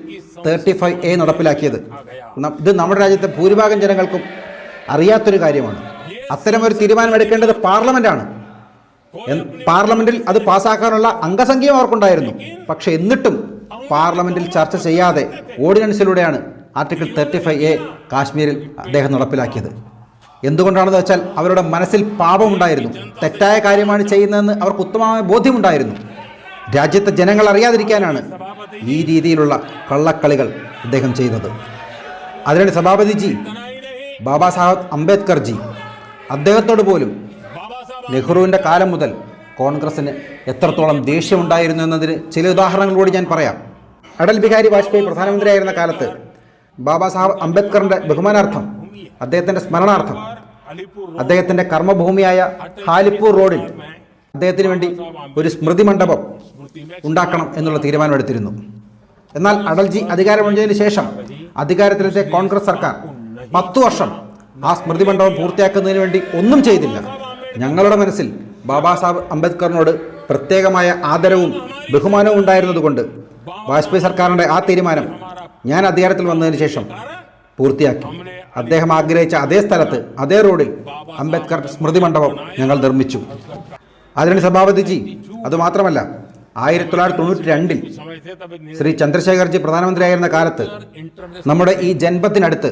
35A നടപ്പിലാക്കിയത്. ഇത് നമ്മുടെ രാജ്യത്തെ ഭൂരിഭാഗം ജനങ്ങൾക്കും അറിയാത്തൊരു കാര്യമാണ്. അത്തരമൊരു തീരുമാനമെടുക്കേണ്ടത് പാർലമെന്റാണ്. പാർലമെന്റിൽ അത് പാസ്സാക്കാനുള്ള അംഗസംഖ്യയും അവർക്കുണ്ടായിരുന്നു. പക്ഷെ എന്നിട്ടും പാർലമെന്റിൽ ചർച്ച ചെയ്യാതെ ഓർഡിനൻസിലൂടെയാണ് ആർട്ടിക്കിൾ 35A കാശ്മീരിൽ അദ്ദേഹം നടപ്പിലാക്കിയത്. എന്തുകൊണ്ടാണെന്ന് വെച്ചാൽ അവരുടെ മനസ്സിൽ പാപമുണ്ടായിരുന്നു. തെറ്റായ കാര്യമാണ് ചെയ്യുന്നതെന്ന് അവർക്ക് ഉത്തമമായ ബോധ്യമുണ്ടായിരുന്നു. രാജ്യത്തെ ജനങ്ങൾ അറിയാതിരിക്കാനാണ് ഈ രീതിയിലുള്ള കള്ളക്കളികൾ അദ്ദേഹം ചെയ്തത്. അതിനാണ് സഭാപതിജി ബാബാ സാഹേബ് അംബേദ്കർജി, അദ്ദേഹത്തോട് പോലും നെഹ്റുവിൻ്റെ കാലം മുതൽ കോൺഗ്രസ്സിന് എത്രത്തോളം ദേഷ്യമുണ്ടായിരുന്നു എന്നതിന് ചില ഉദാഹരണങ്ങളോട് ഞാൻ പറയാം. അടൽ ബിഹാരി വാജ്പേയി പ്രധാനമന്ത്രിയായിരുന്ന കാലത്ത് ബാബാ സാഹേബ് അംബേദ്കറിൻ്റെ ബഹുമാനാർത്ഥം, അദ്ദേഹത്തിൻ്റെ സ്മരണാർത്ഥം അദ്ദേഹത്തിൻ്റെ കർമ്മഭൂമിയായ ഹാലിപ്പൂർ റോഡിൽ അദ്ദേഹത്തിന് വേണ്ടി ഒരു സ്മൃതി മണ്ഡപം ഉണ്ടാക്കണം എന്നുള്ള തീരുമാനമെടുത്തിരുന്നു. എന്നാൽ അടൽജി അധികാരമൊഴിഞ്ഞതിന് ശേഷം അധികാരത്തിലെത്തിയ കോൺഗ്രസ് സർക്കാർ 10 വർഷം ആ സ്മൃതി മണ്ഡപം പൂർത്തിയാക്കുന്നതിന് വേണ്ടി ഒന്നും ചെയ്തില്ല. ഞങ്ങളുടെ മനസ്സിൽ ബാബാ സാഹേബ് അംബേദ്കറിനോട് പ്രത്യേകമായ ആദരവും ബഹുമാനവും ഉണ്ടായിരുന്നതുകൊണ്ട് വാജ്പേയി സർക്കാരിൻ്റെ ആ തീരുമാനം ഞാൻ അധികാരത്തിൽ വന്നതിന് ശേഷം പൂർത്തിയാക്കി. അദ്ദേഹം ആഗ്രഹിച്ച അതേ സ്ഥലത്ത്, അതേ റോഡിൽ അംബേദ്കർ സ്മൃതി മണ്ഡപം ഞങ്ങൾ നിർമ്മിച്ചു. അതിനാണ് സഭാപതിജി. അതുമാത്രമല്ല, 1992 ശ്രീ ചന്ദ്രശേഖർജി പ്രധാനമന്ത്രിയായിരുന്ന കാലത്ത് നമ്മുടെ ഈ ജൻപത്തിനടുത്ത്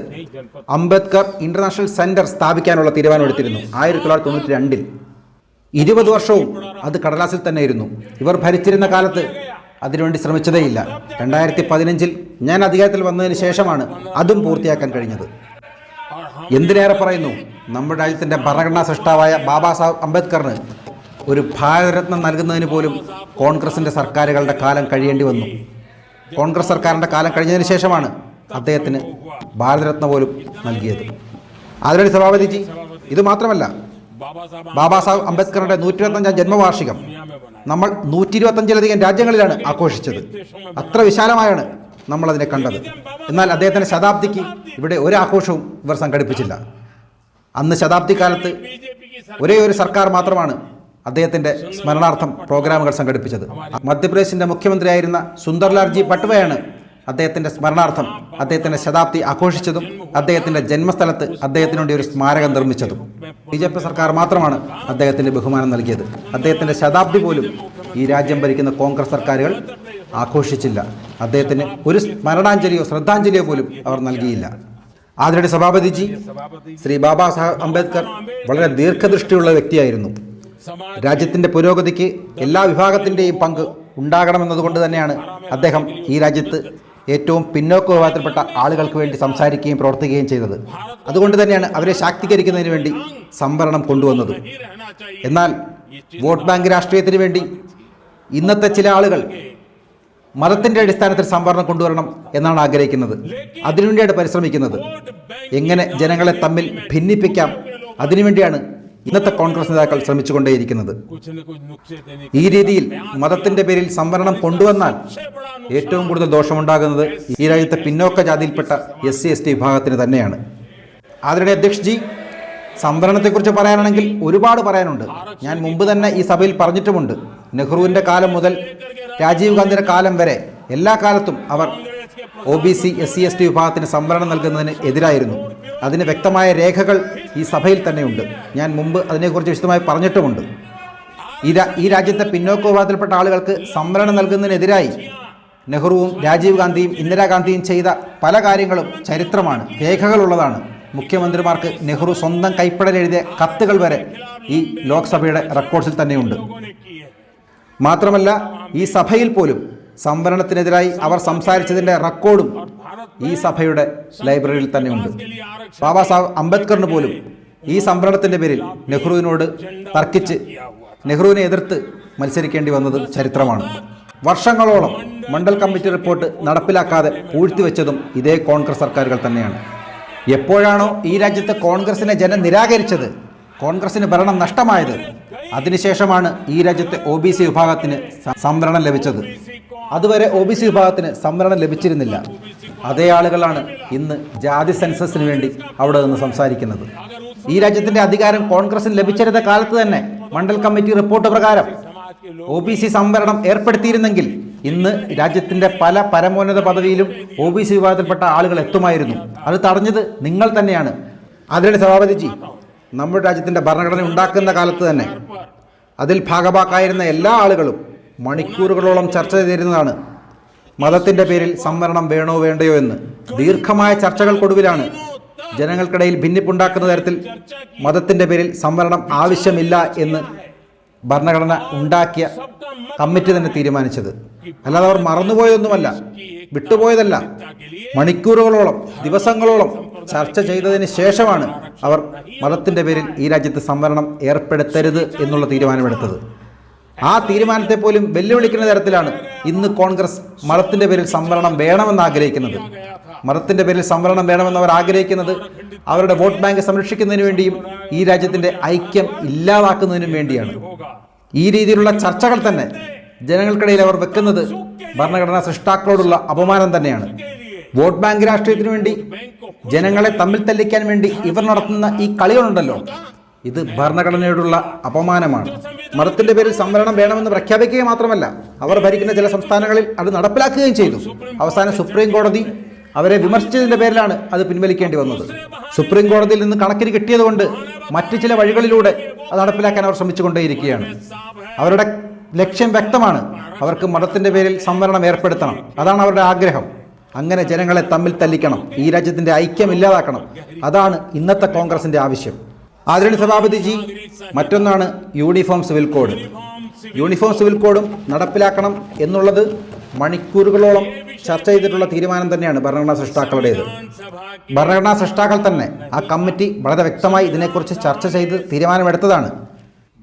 അംബേദ്കർ ഇന്റർനാഷണൽ സെന്റർ സ്ഥാപിക്കാനുള്ള തീരുമാനമെടുത്തിരുന്നു. 1992 20 വർഷവും അത് കടലാസിൽ തന്നെ ഇരുന്നു. ഇവർ ഭരിച്ചിരുന്ന കാലത്ത് അതിനുവേണ്ടി ശ്രമിച്ചതേയില്ല. 2015 ഞാൻ അധികാരത്തിൽ വന്നതിന് ശേഷമാണ് അതും പൂർത്തിയാക്കാൻ കഴിഞ്ഞത്. എന്തിനേറെ പറയുന്നു, നമ്മുടെ രാജ്യത്തിൻ്റെ ഭരണഘടനാ സൃഷ്ടാവായ ബാബാ സാഹേബ് അംബേദ്കറിന് ഒരു ഭാരതരത്നം നൽകുന്നതിന് പോലും കോൺഗ്രസിൻ്റെ സർക്കാരുകളുടെ കാലം കഴിയേണ്ടി വന്നു. കോൺഗ്രസ് സർക്കാരിൻ്റെ കാലം കഴിഞ്ഞതിന് ശേഷമാണ് അദ്ദേഹത്തിന് ഭാരതരത്ന പോലും നൽകിയത്. അതിനാണ് സഭാപതിജി. ഇത് മാത്രമല്ല, ബാബാ സാഹേബ് അംബേദ്കറിൻ്റെ 125ാം ജന്മവാർഷികം നമ്മൾ 125ലധികം രാജ്യങ്ങളിലാണ് ആഘോഷിച്ചത്. അത്ര വിശാലമായാണ് നമ്മളതിനെ കണ്ടത്. എന്നാൽ അദ്ദേഹത്തിൻ്റെ ശതാബ്ദിക്ക് ഇവിടെ ഒരാഘോഷവും ഇവർ സംഘടിപ്പിച്ചില്ല. അന്ന് ശതാബ്ദി കാലത്ത് ഒരേ ഒരു സർക്കാർ മാത്രമാണ് അദ്ദേഹത്തിൻ്റെ സ്മരണാർത്ഥം പ്രോഗ്രാമുകൾ സംഘടിപ്പിച്ചത്. മധ്യപ്രദേശിൻ്റെ മുഖ്യമന്ത്രിയായിരുന്ന സുന്ദർലാൽജി പട്വയാണ് അദ്ദേഹത്തിൻ്റെ സ്മരണാർത്ഥം അദ്ദേഹത്തിൻ്റെ ശതാബ്ദി ആഘോഷിച്ചതും അദ്ദേഹത്തിൻ്റെ ജന്മസ്ഥലത്ത് അദ്ദേഹത്തിന് വേണ്ടി ഒരു സ്മാരകം നിർമ്മിച്ചതും. BJP സർക്കാർ മാത്രമാണ് അദ്ദേഹത്തിന് ബഹുമാനം നൽകിയത്. അദ്ദേഹത്തിൻ്റെ ശതാബ്ദി പോലും ഈ രാജ്യം ഭരിക്കുന്ന കോൺഗ്രസ് സർക്കാരുകൾ ആഘോഷിച്ചില്ല. അദ്ദേഹത്തിന് ഒരു സ്മരണാഞ്ജലിയോ ശ്രദ്ധാഞ്ജലിയോ പോലും അവർ നൽകിയില്ല. ആദരണീയ സഭാപതിജി ശ്രീ ബാബാ സാഹേബ് അംബേദ്കർ വളരെ ദീർഘദൃഷ്ടിയുള്ള വ്യക്തിയായിരുന്നു. രാജ്യത്തിൻ്റെ പുരോഗതിക്ക് എല്ലാ വിഭാഗത്തിൻ്റെയും പങ്ക് ഉണ്ടാകണമെന്നതുകൊണ്ട് തന്നെയാണ് അദ്ദേഹം ഈ രാജ്യത്ത് ഏറ്റവും പിന്നോക്ക വിഭാഗത്തിൽപ്പെട്ട ആളുകൾക്ക് വേണ്ടി സംസാരിക്കുകയും പ്രവർത്തിക്കുകയും ചെയ്തത്. അതുകൊണ്ട് തന്നെയാണ് അവരെ ശാക്തീകരിക്കുന്നതിന് വേണ്ടി സംവരണം കൊണ്ടുവന്നത്. എന്നാൽ വോട്ട് ബാങ്ക് രാഷ്ട്രീയത്തിന് വേണ്ടി ഇന്നത്തെ ചില ആളുകൾ മതത്തിൻ്റെ അടിസ്ഥാനത്തിൽ സംവരണം കൊണ്ടുവരണം എന്നാണ് ആഗ്രഹിക്കുന്നത്. അതിനുവേണ്ടിയാണ് പരിശ്രമിക്കുന്നത്. എങ്ങനെ ജനങ്ങളെ തമ്മിൽ ഭിന്നിപ്പിക്കാം, അതിനുവേണ്ടിയാണ് ഇന്നത്തെ കോൺഗ്രസ് നേതാക്കൾ ശ്രമിച്ചുകൊണ്ടേയിരിക്കുന്നത്. ഈ രീതിയിൽ മതത്തിന്റെ പേരിൽ സംവരണം കൊണ്ടുവന്നാൽ ഏറ്റവും കൂടുതൽ ദോഷമുണ്ടാകുന്നത് ഈ രാജ്യത്തെ പിന്നോക്ക ജാതിയിൽപ്പെട്ട SC/ST വിഭാഗത്തിന് തന്നെയാണ്. ആദരണീയ അധ്യക്ഷ് ജി, സംവരണത്തെക്കുറിച്ച് പറയാനാണെങ്കിൽ ഒരുപാട് പറയാനുണ്ട്. ഞാൻ മുമ്പ് തന്നെ ഈ സഭയിൽ പറഞ്ഞിട്ടുമുണ്ട്. നെഹ്റുവിൻ്റെ കാലം മുതൽ രാജീവ് ഗാന്ധിയുടെ കാലം വരെ എല്ലാ കാലത്തും അവർ OBC SC/ST വിഭാഗത്തിന് സംവരണം നൽകുന്നതിന് എതിരായിരുന്നു. അതിന് വ്യക്തമായ രേഖകൾ ഈ സഭയിൽ തന്നെയുണ്ട്. ഞാൻ മുമ്പ് അതിനെക്കുറിച്ച് വിശദമായി പറഞ്ഞിട്ടുമുണ്ട്. ഈ രാജ്യത്തെ പിന്നോക്ക വിഭാഗത്തിൽപ്പെട്ട ആളുകൾക്ക് സംവരണം നൽകുന്നതിനെതിരായി നെഹ്റുവും രാജീവ് ഗാന്ധിയും ഇന്ദിരാഗാന്ധിയും ചെയ്ത പല കാര്യങ്ങളും ചരിത്രമാണ്, രേഖകളുള്ളതാണ്. മുഖ്യമന്ത്രിമാർക്ക് നെഹ്റു സ്വന്തം കൈപ്പടയിൽ എഴുതിയ കത്തുകൾ വരെ ഈ ലോക്സഭയുടെ റെക്കോർഡ്സിൽ തന്നെയുണ്ട്. മാത്രമല്ല, ഈ സഭയിൽ പോലും സംവരണത്തിനെതിരായി അവർ സംസാരിച്ചതിൻ്റെ റെക്കോർഡും ഈ സഭയുടെ ലൈബ്രറിയിൽ തന്നെയുണ്ട്. ബാബാ സാഹേബ് അംബേദ്കറിന് പോലും ഈ സംവരണത്തിൻ്റെ പേരിൽ നെഹ്റുവിനോട് തർക്കിച്ച് നെഹ്റുവിനെ എതിർത്ത് മത്സരിക്കേണ്ടി വന്നത് ചരിത്രമാണ്. വർഷങ്ങളോളം മണ്ഡൽ കമ്മിറ്റി റിപ്പോർട്ട് നടപ്പിലാക്കാതെ പൂഴ്ത്തിവെച്ചതും ഇതേ കോൺഗ്രസ് സർക്കാരുകൾ തന്നെയാണ്. എപ്പോഴാണോ ഈ രാജ്യത്ത് കോൺഗ്രസിനെ ജനം നിരാകരിച്ചത്, കോൺഗ്രസിന് ഭരണം നഷ്ടമായത്, അതിനുശേഷമാണ് ഈ രാജ്യത്തെ OBC വിഭാഗത്തിന് സംവരണം ലഭിച്ചത്. അതുവരെ OBC വിഭാഗത്തിന് സംവരണം ലഭിച്ചിരുന്നില്ല. അതേ ആളുകളാണ് ഇന്ന് ജാതി സെൻസസിന് വേണ്ടി അവിടെ നിന്ന് സംസാരിക്കുന്നത്. ഈ രാജ്യത്തിൻ്റെ അധികാരം കോൺഗ്രസിന് ലഭിച്ചിരുന്ന കാലത്ത് തന്നെ മണ്ഡൽ കമ്മിറ്റി റിപ്പോർട്ട് പ്രകാരം OBC സംവരണം ഏർപ്പെടുത്തിയിരുന്നെങ്കിൽ ഇന്ന് രാജ്യത്തിൻ്റെ പല പരമോന്നത പദവിയിലും OBC വിഭാഗത്തിൽപ്പെട്ട ആളുകൾ എത്തുമായിരുന്നു. അത് തടഞ്ഞത് നിങ്ങൾ തന്നെയാണ്. അതിനാണ് സഭാപതിജി, നമ്മുടെ രാജ്യത്തിൻ്റെ ഭരണഘടന ഉണ്ടാക്കുന്ന കാലത്ത് തന്നെ അതിൽ ഭാഗഭാക്കായിരുന്ന എല്ലാ ആളുകളും മണിക്കൂറുകളോളം ചർച്ച ചെയ്തിരുന്നതാണ് മതത്തിൻ്റെ പേരിൽ സംവരണം വേണോ വേണ്ടയോ എന്ന്. ദീർഘമായ ചർച്ചകൾക്കൊടുവിലാണ് ജനങ്ങൾക്കിടയിൽ ഭിന്നിപ്പുണ്ടാക്കുന്ന തരത്തിൽ മതത്തിൻ്റെ പേരിൽ സംവരണം ആവശ്യമില്ല എന്ന് ഭരണഘടന ഉണ്ടാക്കിയ കമ്മിറ്റി തന്നെ തീരുമാനിച്ചത്. അല്ലാതെ അവർ മറന്നുപോയതൊന്നുമല്ല, വിട്ടുപോയതല്ല. മണിക്കൂറുകളോളം, ദിവസങ്ങളോളം ചർച്ച ചെയ്തതിന് ശേഷമാണ് അവർ മതത്തിൻ്റെ പേരിൽ ഈ രാജ്യത്ത് സംവരണം ഏർപ്പെടുത്തരുത് എന്നുള്ള തീരുമാനമെടുത്തത്. ആ തീരുമാനത്തെ പോലും വെല്ലുവിളിക്കുന്ന തരത്തിലാണ് ഇന്ന് കോൺഗ്രസ് മതത്തിൻ്റെ പേരിൽ സംവരണം വേണമെന്ന് ആഗ്രഹിക്കുന്നത്. മതത്തിൻ്റെ പേരിൽ സംവരണം വേണമെന്ന് അവർ ആഗ്രഹിക്കുന്നത് അവരുടെ വോട്ട് ബാങ്ക് സംരക്ഷിക്കുന്നതിന് വേണ്ടിയും ഈ രാജ്യത്തിൻ്റെ ഐക്യം ഇല്ലാതാക്കുന്നതിനും വേണ്ടിയാണ്. ഈ രീതിയിലുള്ള ചർച്ചകൾ തന്നെ ജനങ്ങൾക്കിടയിൽ അവർ വെക്കുന്നത് ഭരണഘടനാ സൃഷ്ടാക്കളോടുള്ള അപമാനം തന്നെയാണ്. വോട്ട് ബാങ്ക് രാഷ്ട്രീയത്തിന് വേണ്ടി, ജനങ്ങളെ തമ്മിൽ തല്ലിക്കാൻ വേണ്ടി ഇവർ നടത്തുന്ന ഈ കളികളുണ്ടല്ലോ, ഇത് ഭരണഘടനയോടുള്ള അപമാനമാണ്. മതത്തിൻ്റെ പേരിൽ സംവരണം വേണമെന്ന് പ്രഖ്യാപിക്കുക മാത്രമല്ല, അവർ ഭരിക്കുന്ന ചില സംസ്ഥാനങ്ങളിൽ അത് നടപ്പിലാക്കുകയും ചെയ്തു. അവസാനം സുപ്രീം കോടതി അവരെ വിമർശിച്ചതിൻ്റെ പേരിലാണ് അത് പിൻവലിക്കേണ്ടി വന്നത്. സുപ്രീം കോടതിയിൽ നിന്ന് കണക്കിന് കിട്ടിയതുകൊണ്ട് മറ്റു ചില വഴികളിലൂടെ അത് നടപ്പിലാക്കാൻ അവർ ശ്രമിച്ചുകൊണ്ടേയിരിക്കുകയാണ്. അവരുടെ ലക്ഷ്യം വ്യക്തമാണ്. അവർക്ക് മതത്തിൻ്റെ പേരിൽ സംവരണം ഏർപ്പെടുത്തണം. അതാണ് അവരുടെ ആഗ്രഹം. അങ്ങനെ ജനങ്ങളെ തമ്മിൽ തല്ലിക്കണം, ഈ രാജ്യത്തിൻ്റെ ഐക്യം ഇല്ലാതാക്കണം. അതാണ് ഇന്നത്തെ കോൺഗ്രസിൻ്റെ ആവശ്യം. ആദരണീയ സഭാപതിജി, മറ്റൊന്നാണ് uniform civil code. Uniform civil കോഡും നടപ്പിലാക്കണം എന്നുള്ളത് മണിക്കൂറുകളോളം ചർച്ച ചെയ്തിട്ടുള്ള തീരുമാനം തന്നെയാണ് ഭരണഘടനാ സൃഷ്ടാക്കളുടേത്. ഭരണഘടനാ സൃഷ്ടാക്കൾ തന്നെ, ആ കമ്മിറ്റി വളരെ വ്യക്തമായി ഇതിനെക്കുറിച്ച് ചർച്ച ചെയ്ത് തീരുമാനമെടുത്തതാണ്.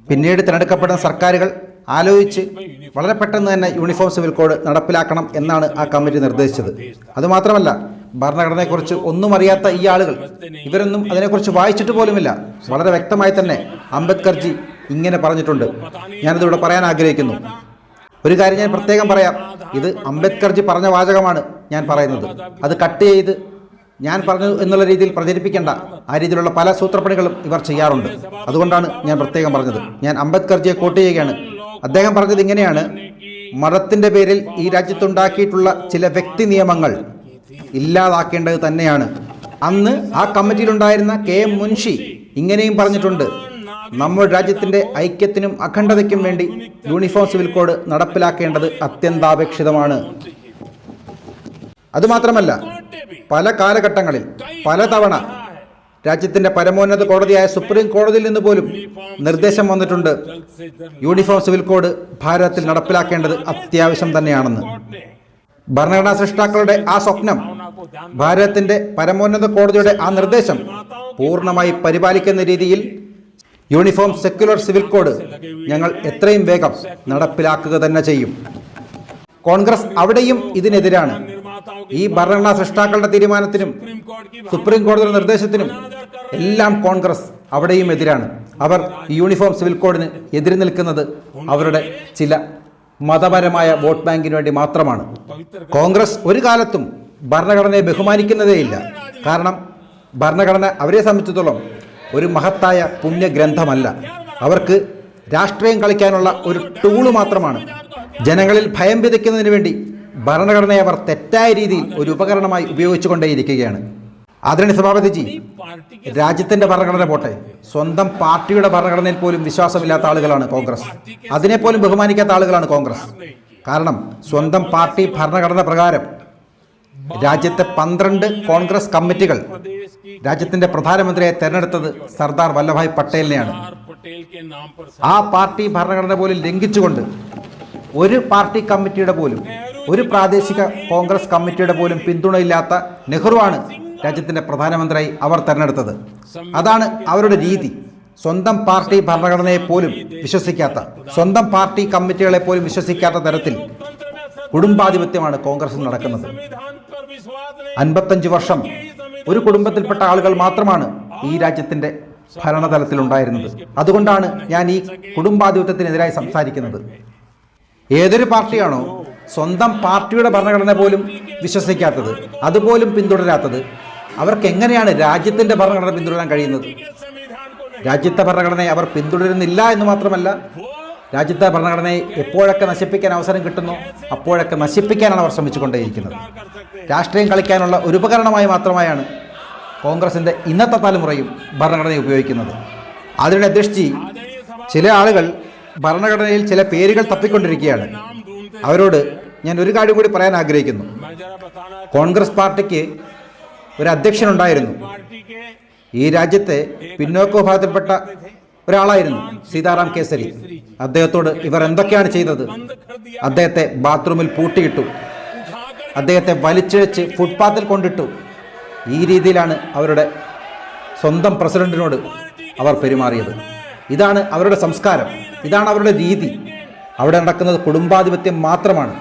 പിന്നീട് തിരഞ്ഞെടുക്കപ്പെടുന്ന സർക്കാരുകൾ ആലോചിച്ച് വളരെ പെട്ടെന്ന് തന്നെ യൂണിഫോം സിവിൽ കോഡ് നടപ്പിലാക്കണം എന്നാണ് ആ കമ്മിറ്റി നിർദ്ദേശിച്ചത്. അതുമാത്രമല്ല, ഭരണഘടനയെക്കുറിച്ച് ഒന്നും അറിയാത്ത ഈ ആളുകൾ, ഇവരൊന്നും അതിനെക്കുറിച്ച് വായിച്ചിട്ട് പോലുമില്ല. വളരെ വ്യക്തമായി തന്നെ അംബേദ്കർജി ഇങ്ങനെ പറഞ്ഞിട്ടുണ്ട്. ഞാനിതിവിടെ പറയാൻ ആഗ്രഹിക്കുന്നു. ഒരു കാര്യം ഞാൻ പ്രത്യേകം പറയാം, ഇത് അംബേദ്കർജി പറഞ്ഞ വാചകമാണ് ഞാൻ പറയുന്നത്. അത് കട്ട് ചെയ്ത് ഞാൻ പറഞ്ഞു എന്നുള്ള രീതിയിൽ പ്രചരിപ്പിക്കേണ്ട. ആ രീതിയിലുള്ള പല സൂത്രപ്പണികളും ഇവർ ചെയ്യാറുണ്ട്. അതുകൊണ്ടാണ് ഞാൻ പ്രത്യേകം പറഞ്ഞത്. ഞാൻ അംബേദ്കർജിയെ കോട്ട് ചെയ്യുകയാണ്. അദ്ദേഹം പറഞ്ഞത് ഇങ്ങനെയാണ്: മതത്തിൻ്റെ പേരിൽ ഈ രാജ്യത്തുണ്ടാക്കിയിട്ടുള്ള ചില വ്യക്തി നിയമങ്ങൾ ഇല്ലാതാക്കേണ്ടത് തന്നെയാണ്. അന്ന് ആ കമ്മിറ്റിയിലുണ്ടായിരുന്ന KM മുൻഷി ഇങ്ങനെയും പറഞ്ഞിട്ടുണ്ട്: നമ്മുടെ രാജ്യത്തിൻ്റെ ഐക്യത്തിനും അഖണ്ഡതയ്ക്കും വേണ്ടി യൂണിഫോം സിവിൽ കോഡ് നടപ്പിലാക്കേണ്ടത് അത്യന്താപേക്ഷിതമാണ്. അതുമാത്രമല്ല, പല കാലഘട്ടങ്ങളിൽ പലതവണ രാജ്യത്തിൻ്റെ പരമോന്നത കോടതിയായ സുപ്രീം കോടതിയിൽ നിന്ന് പോലും നിർദ്ദേശം വന്നിട്ടുണ്ട് യൂണിഫോം സിവിൽ കോഡ് ഭാരതത്തിൽ നടപ്പിലാക്കേണ്ടത് അത്യാവശ്യം തന്നെയാണെന്ന്. ഭരണഘടനാ സൃഷ്ടാക്കളുടെ ആ സ്വപ്നം, ഭാരതത്തിൻ്റെ പരമോന്നത കോടതിയുടെ ആ നിർദ്ദേശം പൂർണ്ണമായി പരിപാലിക്കുന്ന രീതിയിൽ യൂണിഫോം സെക്യുലർ സിവിൽ കോഡ് ഞങ്ങൾ എത്രയും വേഗം നടപ്പിലാക്കുക തന്നെ ചെയ്യും. കോൺഗ്രസ് അവിടെയും ഇതിനെതിരാണ്. ഈ ഭരണഘടനാ സൃഷ്ടാക്കളുടെ തീരുമാനത്തിനും സുപ്രീം കോടതിയുടെ നിർദ്ദേശത്തിനും എല്ലാം കോൺഗ്രസ് അവിടെയും എതിരാണ്. അവർ ഈ യൂണിഫോം സിവിൽ കോഡിന് എതിര് നിൽക്കുന്നത് അവരുടെ ചില മതപരമായ വോട്ട് ബാങ്കിന് വേണ്ടി മാത്രമാണ്. കോൺഗ്രസ് ഒരു കാലത്തും ഭരണഘടനയെ ബഹുമാനിക്കുന്നതേയില്ല. കാരണം ഭരണഘടന അവരെ സംബന്ധിച്ചിടത്തോളം ഒരു മഹത്തായ പുണ്യഗ്രന്ഥമല്ല. അവർക്ക് രാഷ്ട്രീയം കളിക്കാനുള്ള ഒരു ടൂള് മാത്രമാണ്. ജനങ്ങളിൽ ഭയം വിതയ്ക്കുന്നതിന് വേണ്ടി ഭരണഘടനയെ അവർ തെറ്റായ രീതിയിൽ ഒരു ഉപകരണമായി ഉപയോഗിച്ചുകൊണ്ടേയിരിക്കുകയാണ്. ആദരണീയ സഭാപതിജി, രാജ്യത്തിൻ്റെ ഭരണഘടന പോട്ടെ, സ്വന്തം പാർട്ടിയുടെ ഭരണഘടനയിൽ പോലും വിശ്വാസമില്ലാത്ത ആളുകളാണ് കോൺഗ്രസ്. അതിനെപ്പോലും ബഹുമാനിക്കാത്ത ആളുകളാണ് കോൺഗ്രസ്. കാരണം സ്വന്തം പാർട്ടി ഭരണഘടന പ്രകാരം രാജ്യത്തെ 12 കോൺഗ്രസ് കമ്മിറ്റികൾ രാജ്യത്തിൻ്റെ പ്രധാനമന്ത്രിയെ തെരഞ്ഞെടുത്തത് സർദാർ വല്ലഭായ് പട്ടേലിനെയാണ്. ആ പാർട്ടി ഭരണഘടന പോലും ലംഘിച്ചുകൊണ്ട് ഒരു പാർട്ടി കമ്മിറ്റിയുടെ പോലും, ഒരു പ്രാദേശിക കോൺഗ്രസ് കമ്മിറ്റിയുടെ പോലും പിന്തുണയില്ലാത്ത നെഹ്റുവാണ് രാജ്യത്തിൻ്റെ പ്രധാനമന്ത്രിയായി അവർ തെരഞ്ഞെടുത്തത്. അതാണ് അവരുടെ രീതി. സ്വന്തം പാർട്ടി ഭരണഘടനയെ പോലും വിശ്വസിക്കാത്ത, സ്വന്തം പാർട്ടി കമ്മിറ്റികളെ പോലും വിശ്വസിക്കാത്ത തരത്തിൽ കുടുംബാധിപത്യമാണ് കോൺഗ്രസിൽ നടക്കുന്നത്. 55 വർഷം ഒരു കുടുംബത്തിൽപ്പെട്ട ആളുകൾ മാത്രമാണ് ഈ രാജ്യത്തിൻ്റെ ഭരണതലത്തിലുണ്ടായിരുന്നത്. അതുകൊണ്ടാണ് ഞാൻ ഈ കുടുംബാധിപത്യത്തിനെതിരായി സംസാരിക്കുന്നത്. ഏതൊരു പാർട്ടിയാണോ സ്വന്തം പാർട്ടിയുടെ ഭരണഘടന പോലും വിശ്വസിക്കാത്തത്, അതുപോലും പിന്തുടരാത്തത്, അവർക്ക് എങ്ങനെയാണ് രാജ്യത്തിൻ്റെ ഭരണഘടന പിന്തുടരാൻ കഴിയുന്നത്? രാജ്യത്തെ ഭരണഘടനയെ അവർ പിന്തുടരുന്നില്ല എന്ന് മാത്രമല്ല, രാജ്യത്തെ ഭരണഘടനയെ എപ്പോഴൊക്കെ നശിപ്പിക്കാൻ അവസരം കിട്ടുന്നോ അപ്പോഴൊക്കെ നശിപ്പിക്കാനാണ് അവർ ശ്രമിച്ചുകൊണ്ടേയിരിക്കുന്നത്. രാഷ്ട്രീയം കളിക്കാനുള്ള ഒരു ഉപകരണമായി മാത്രമായാണ് കോൺഗ്രസിൻ്റെ ഇന്നത്തെ തലമുറയും ഭരണഘടനയെ ഉപയോഗിക്കുന്നത്. അതിനെ അധ്യക്ഷിച്ച് ചില ആളുകൾ ഭരണഘടനയിൽ ചില പേരുകൾ തപ്പിക്കൊണ്ടിരിക്കുകയാണ്. അവരോട് ഞാൻ ഒരു കാര്യം കൂടി പറയാൻ ആഗ്രഹിക്കുന്നു. കോൺഗ്രസ് പാർട്ടിക്ക് ഒരു അധ്യക്ഷനുണ്ടായിരുന്നു. ഈ രാജ്യത്തെ പിന്നോക്ക വിഭാഗത്തിൽപ്പെട്ട ഒരാളായിരുന്നു സീതാറാം കേസരി. അദ്ദേഹത്തോട് ഇവർ എന്തൊക്കെയാണ് ചെയ്തത്? അദ്ദേഹത്തെ ബാത്റൂമിൽ പൂട്ടിയിട്ടു, അദ്ദേഹത്തെ വലിച്ചിഴച്ച് ഫുട്പാത്തിൽ കൊണ്ടിട്ടു. ഈ രീതിയിലാണ് അവരുടെ സ്വന്തം പ്രസിഡന്റിനോട് അവർ പെരുമാറിയത്. ഇതാണ് അവരുടെ സംസ്കാരം, ഇതാണ് അവരുടെ രീതി. അവിടെ നടക്കുന്നത് കുടുംബാധിപത്യം മാത്രമാണ്.